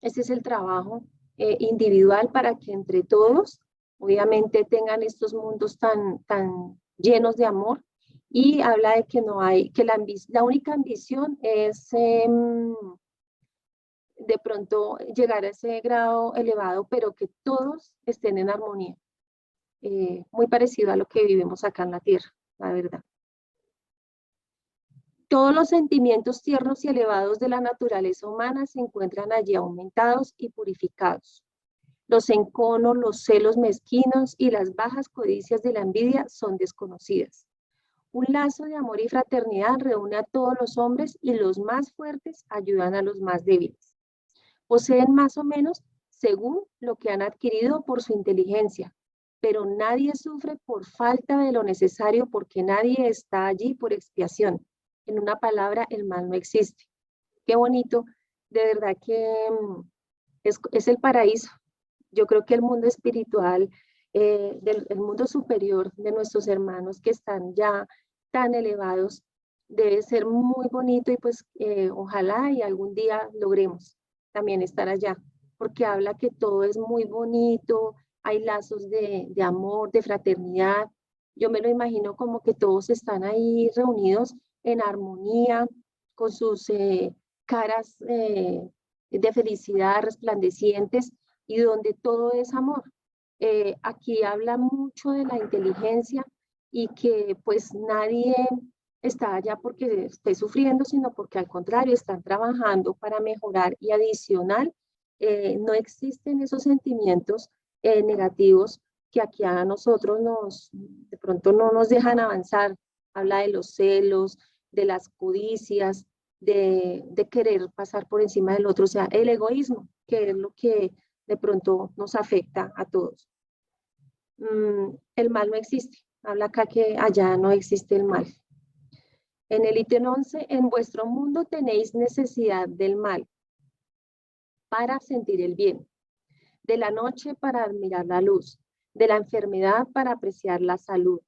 S2: ese es el trabajo individual para que entre todos, obviamente, tengan estos mundos tan llenos de amor. Y habla de que no hay, que la única ambición es de pronto llegar a ese grado elevado, pero que todos estén en armonía. Muy parecido a lo que vivimos acá en la tierra, la verdad. Todos los sentimientos tiernos y elevados de la naturaleza humana se encuentran allí aumentados y purificados. Los enconos, los celos mezquinos y las bajas codicias de la envidia son desconocidas. Un lazo de amor y fraternidad reúne a todos los hombres y los más fuertes ayudan a los más débiles. Poseen más o menos según lo que han adquirido por su inteligencia, pero nadie sufre por falta de lo necesario porque nadie está allí por expiación. En una palabra, el mal no existe. Qué bonito, de verdad que es el paraíso. Yo creo que el mundo espiritual, el mundo superior de nuestros hermanos que están ya tan elevados, debe ser muy bonito y pues ojalá y algún día logremos también estar allá, porque habla que todo es muy bonito, hay lazos de amor, de fraternidad. Yo me lo imagino como que todos están ahí reunidos en armonía, con sus caras de felicidad resplandecientes y donde todo es amor. Aquí habla mucho de la inteligencia y que pues nadie está allá porque esté sufriendo, sino porque al contrario están trabajando para mejorar y adicional, no existen esos sentimientos negativos que aquí a nosotros de pronto no nos dejan avanzar. Habla de los celos, de las codicias, de querer pasar por encima del otro, o sea, el egoísmo, que es lo que de pronto nos afecta a todos. El mal no existe. Habla acá que allá no existe el mal. En el ítem 11, en vuestro mundo tenéis necesidad del mal para sentir el bien, de la noche para admirar la luz, de la enfermedad para apreciar la salud.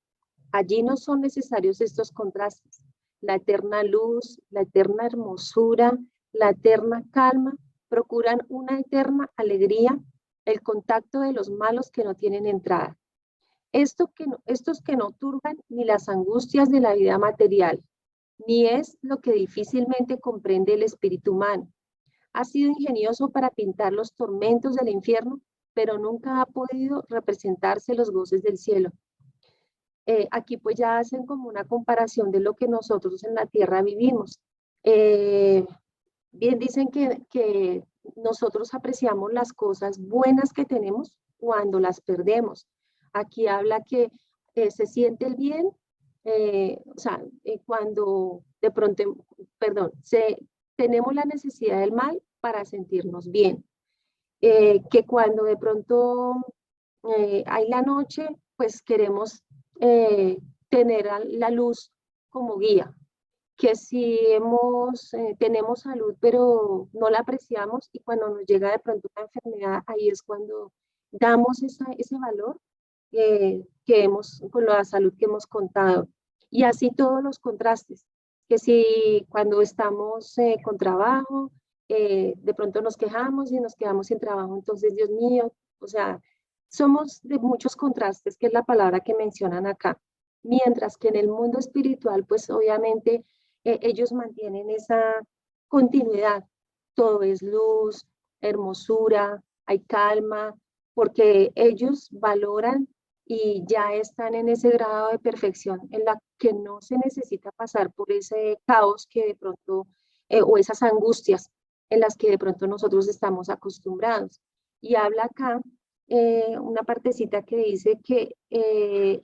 S2: Allí no son necesarios estos contrastes. La eterna luz, la eterna hermosura, la eterna calma procuran una eterna alegría, el contacto de los malos que no tienen entrada. Estos que no turban ni las angustias de la vida material, ni es lo que difícilmente comprende el espíritu humano. Ha sido ingenioso para pintar los tormentos del infierno, pero nunca ha podido representarse los goces del cielo. Aquí pues ya hacen como una comparación de lo que nosotros en la tierra vivimos. Bien dicen que nosotros apreciamos las cosas buenas que tenemos cuando las perdemos. Aquí habla que se siente el bien, o sea, cuando de pronto, perdón, tenemos la necesidad del mal para sentirnos bien. Que cuando de pronto hay la noche, pues queremos tener la luz como guía. Que si tenemos salud, pero no la apreciamos y cuando nos llega de pronto una enfermedad, ahí es cuando damos ese valor con la salud que hemos contado. Y así todos los contrastes, que si cuando estamos con trabajo, de pronto nos quejamos y nos quedamos sin trabajo, entonces, Dios mío, o sea, somos de muchos contrastes, que es la palabra que mencionan acá. Mientras que en el mundo espiritual, pues obviamente ellos mantienen esa continuidad. Todo es luz, hermosura, hay calma, porque ellos valoran y ya están en ese grado de perfección en la que no se necesita pasar por ese caos que de pronto, o esas angustias en las que de pronto nosotros estamos acostumbrados. Y habla acá una partecita que dice que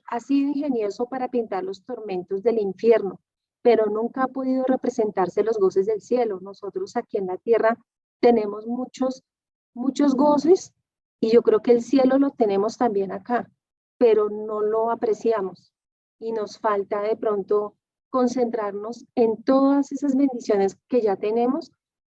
S2: ha sido ingenioso para pintar los tormentos del infierno, pero nunca ha podido representarse los goces del cielo. Nosotros aquí en la tierra tenemos muchos goces y yo creo que el cielo lo tenemos también acá, pero no lo apreciamos y nos falta de pronto concentrarnos en todas esas bendiciones que ya tenemos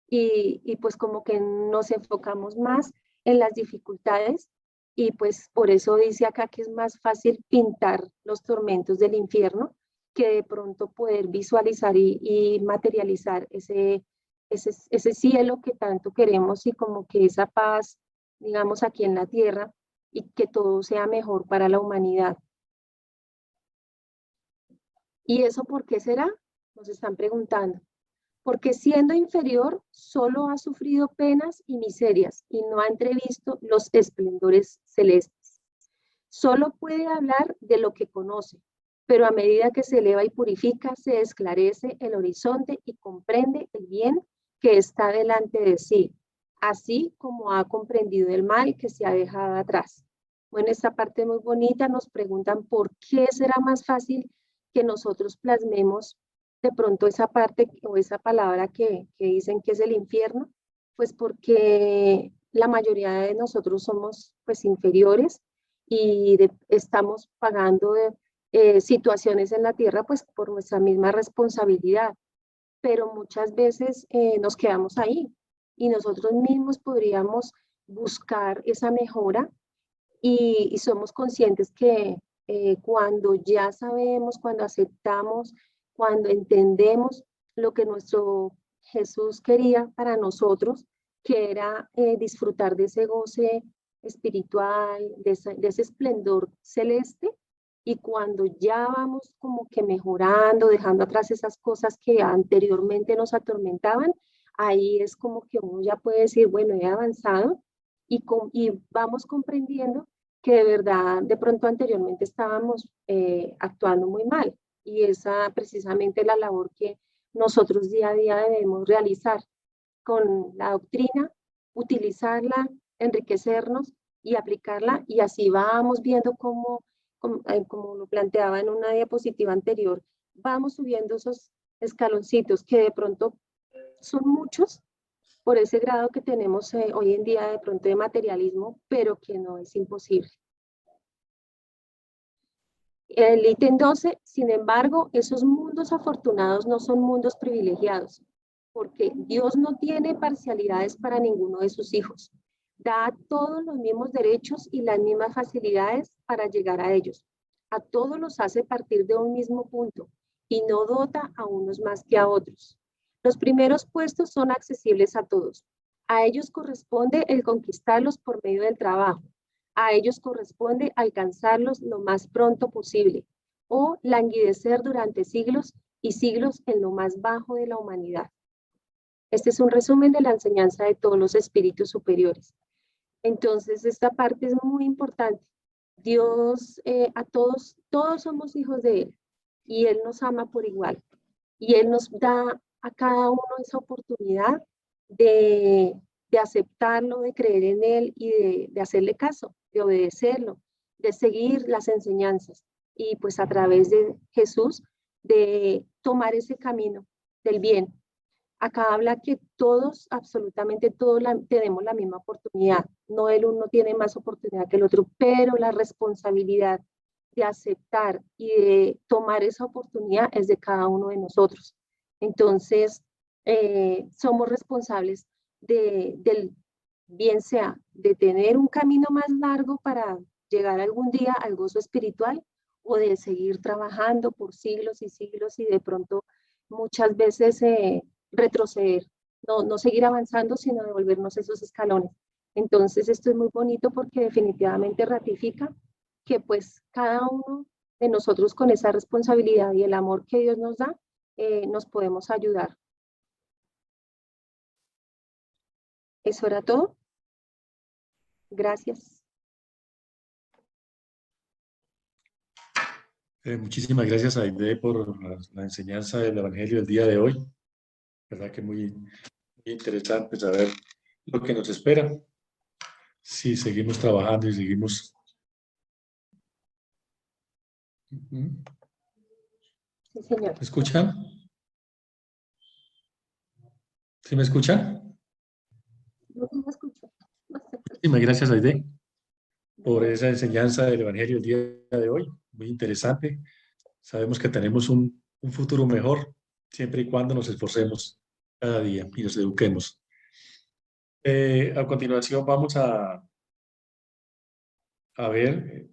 S2: y pues como que nos enfocamos más en las dificultades y pues por eso dice acá que es más fácil pintar los tormentos del infierno que de pronto poder visualizar y materializar ese cielo que tanto queremos y como que esa paz, digamos, aquí en la tierra y que todo sea mejor para la humanidad. ¿Y eso por qué será? Nos están preguntando. Porque siendo inferior, solo ha sufrido penas y miserias y no ha entrevisto los esplendores celestes. Solo puede hablar de lo que conoce, pero a medida que se eleva y purifica, se esclarece el horizonte y comprende el bien que está delante de sí, así como ha comprendido el mal que se ha dejado atrás. Bueno, esta parte muy bonita, nos preguntan por qué será más fácil que nosotros plasmemos de pronto esa parte o esa palabra que dicen que es el infierno, pues porque la mayoría de nosotros somos pues inferiores y estamos pagando situaciones en la tierra pues por nuestra misma responsabilidad, pero muchas veces nos quedamos ahí y nosotros mismos podríamos buscar esa mejora y somos conscientes que cuando ya sabemos, cuando aceptamos, cuando entendemos lo que nuestro Jesús quería para nosotros, que era disfrutar de ese goce espiritual, de ese esplendor celeste, y cuando ya vamos como que mejorando, dejando atrás esas cosas que anteriormente nos atormentaban, ahí es como que uno ya puede decir, bueno, he avanzado y vamos comprendiendo que de verdad de pronto anteriormente estábamos actuando muy mal y esa precisamente la labor que nosotros día a día debemos realizar con la doctrina, utilizarla, enriquecernos y aplicarla, y así vamos viendo como lo planteaba en una diapositiva anterior, vamos subiendo esos escaloncitos que de pronto son muchos por ese grado que tenemos hoy en día de pronto de materialismo, pero que no es imposible. El ítem 12, sin embargo, esos mundos afortunados no son mundos privilegiados, porque Dios no tiene parcialidades para ninguno de sus hijos. Da a todos los mismos derechos y las mismas facilidades para llegar a ellos. A todos los hace partir de un mismo punto y no dota a unos más que a otros. Los primeros puestos son accesibles a todos. A ellos corresponde el conquistarlos por medio del trabajo. A ellos corresponde alcanzarlos lo más pronto posible o languidecer durante siglos y siglos en lo más bajo de la humanidad. Este es un resumen de la enseñanza de todos los espíritus superiores. Entonces, esta parte es muy importante. Dios a todos somos hijos de Él y Él nos ama por igual. Y Él nos da a cada uno esa oportunidad de aceptarlo, de creer en Él y de hacerle caso, de obedecerlo, de seguir las enseñanzas. Y pues a través de Jesús, de tomar ese camino del bien. Acá habla que todos, absolutamente todos, tenemos la misma oportunidad. No el uno tiene más oportunidad que el otro, pero la responsabilidad de aceptar y de tomar esa oportunidad es de cada uno de nosotros. Entonces, somos responsables del bien sea de tener un camino más largo para llegar algún día al gozo espiritual o de seguir trabajando por siglos y siglos y de pronto muchas veces retroceder, no seguir avanzando, sino devolvernos esos escalones. Entonces esto es muy bonito porque definitivamente ratifica que pues cada uno de nosotros con esa responsabilidad y el amor que Dios nos da, nos podemos ayudar. ¿Eso era todo? Gracias.
S1: Muchísimas gracias, Aide, por la enseñanza del Evangelio del día de hoy. Verdad que muy interesante saber lo que nos espera si seguimos trabajando y seguimos.
S2: Sí, señor.
S1: ¿Me escuchan? ¿Sí me escuchan?
S2: No me escucho.
S1: Muchísimas gracias, Aide, por esa enseñanza del Evangelio el día de hoy. Muy interesante. Sabemos que tenemos un futuro mejor siempre y cuando nos esforcemos cada día y nos eduquemos. A continuación vamos a ver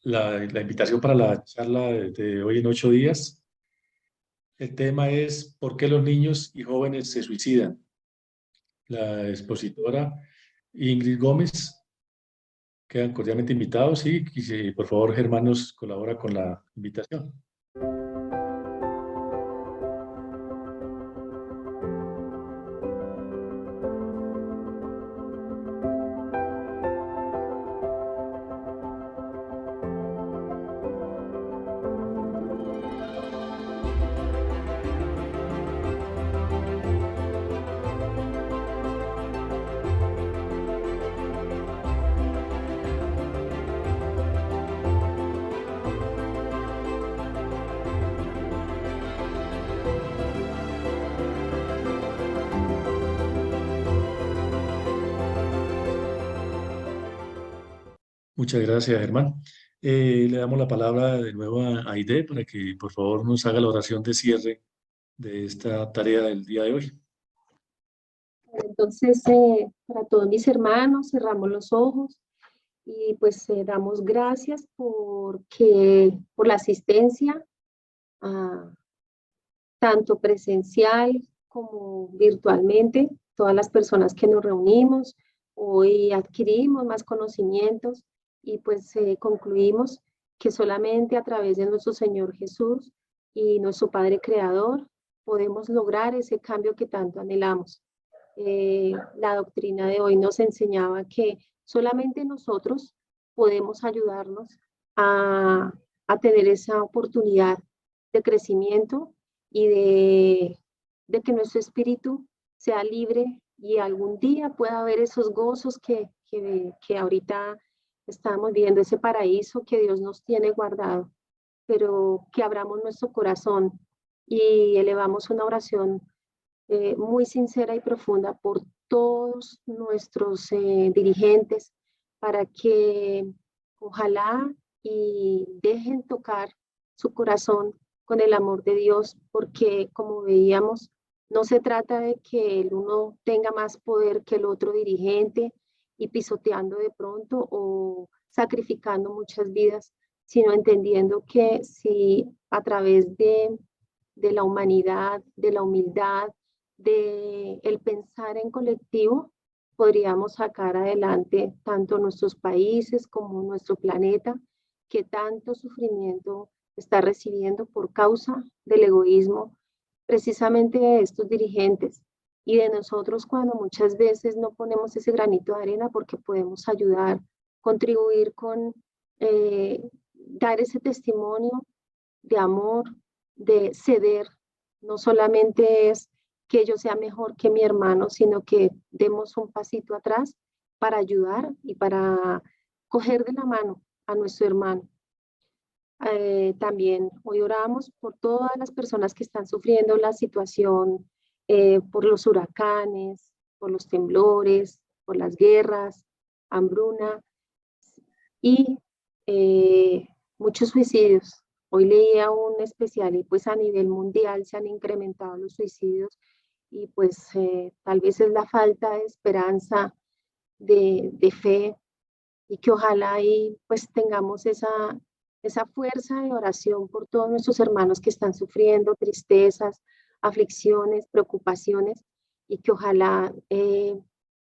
S1: la invitación para la charla de hoy en 8 días. El tema es ¿por qué los niños y jóvenes se suicidan? La expositora Ingrid Gómez. Quedan cordialmente invitados y por favor Germán nos colabora con la invitación. Muchas gracias, Germán. Le damos la palabra de nuevo a Aide para que por favor nos haga la oración de cierre de esta tarea del día de hoy.
S2: Entonces, para todos mis hermanos, cerramos los ojos y pues damos gracias por la asistencia, tanto presencial como virtualmente, todas las personas que nos reunimos. Hoy adquirimos más conocimientos y pues concluimos que solamente a través de nuestro Señor Jesús y nuestro Padre Creador podemos lograr ese cambio que tanto anhelamos. La doctrina de hoy nos enseñaba que solamente nosotros podemos ayudarnos a tener esa oportunidad de crecimiento y de que nuestro espíritu sea libre y algún día pueda haber esos gozos que ahorita estamos viendo, ese paraíso que Dios nos tiene guardado, pero que abramos nuestro corazón y elevamos una oración muy sincera y profunda por todos nuestros dirigentes para que ojalá y dejen tocar su corazón con el amor de Dios, porque como veíamos, no se trata de que el uno tenga más poder que el otro dirigente y pisoteando de pronto o sacrificando muchas vidas, sino entendiendo que si a través de la humanidad, de la humildad, de el pensar en colectivo, podríamos sacar adelante tanto nuestros países como nuestro planeta, que tanto sufrimiento está recibiendo por causa del egoísmo precisamente de estos dirigentes y de nosotros cuando muchas veces no ponemos ese granito de arena porque podemos ayudar, contribuir con dar ese testimonio de amor, de ceder. No solamente es que yo sea mejor que mi hermano, sino que demos un pasito atrás para ayudar y para coger de la mano a nuestro hermano. También hoy oramos por todas las personas que están sufriendo la situación, por los huracanes, por los temblores, por las guerras, hambruna y muchos suicidios. Hoy leía un especial y pues a nivel mundial se han incrementado los suicidios y pues tal vez es la falta de esperanza, de fe y que ojalá y pues tengamos esa fuerza de oración por todos nuestros hermanos que están sufriendo tristezas, aflicciones, preocupaciones y que ojalá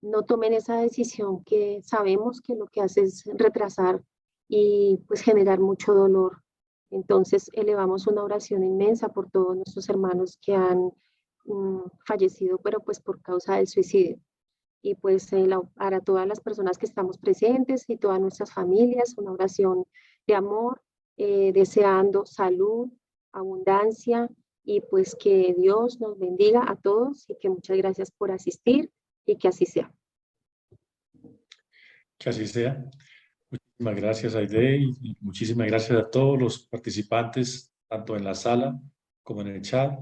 S2: no tomen esa decisión que sabemos que lo que hace es retrasar y pues generar mucho dolor. Entonces elevamos una oración inmensa por todos nuestros hermanos que han fallecido, pero pues por causa del suicidio. Y pues para todas las personas que estamos presentes y todas nuestras familias, una oración de amor, deseando salud, abundancia y pues que Dios nos bendiga a todos y que muchas gracias por asistir y que así sea.
S1: Que así sea. Muchísimas gracias, Aide, y muchísimas gracias a todos los participantes, tanto en la sala como en el chat.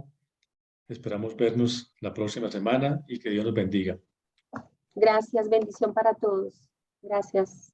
S1: Esperamos vernos la próxima semana y que Dios nos bendiga.
S2: Gracias, bendición para todos. Gracias.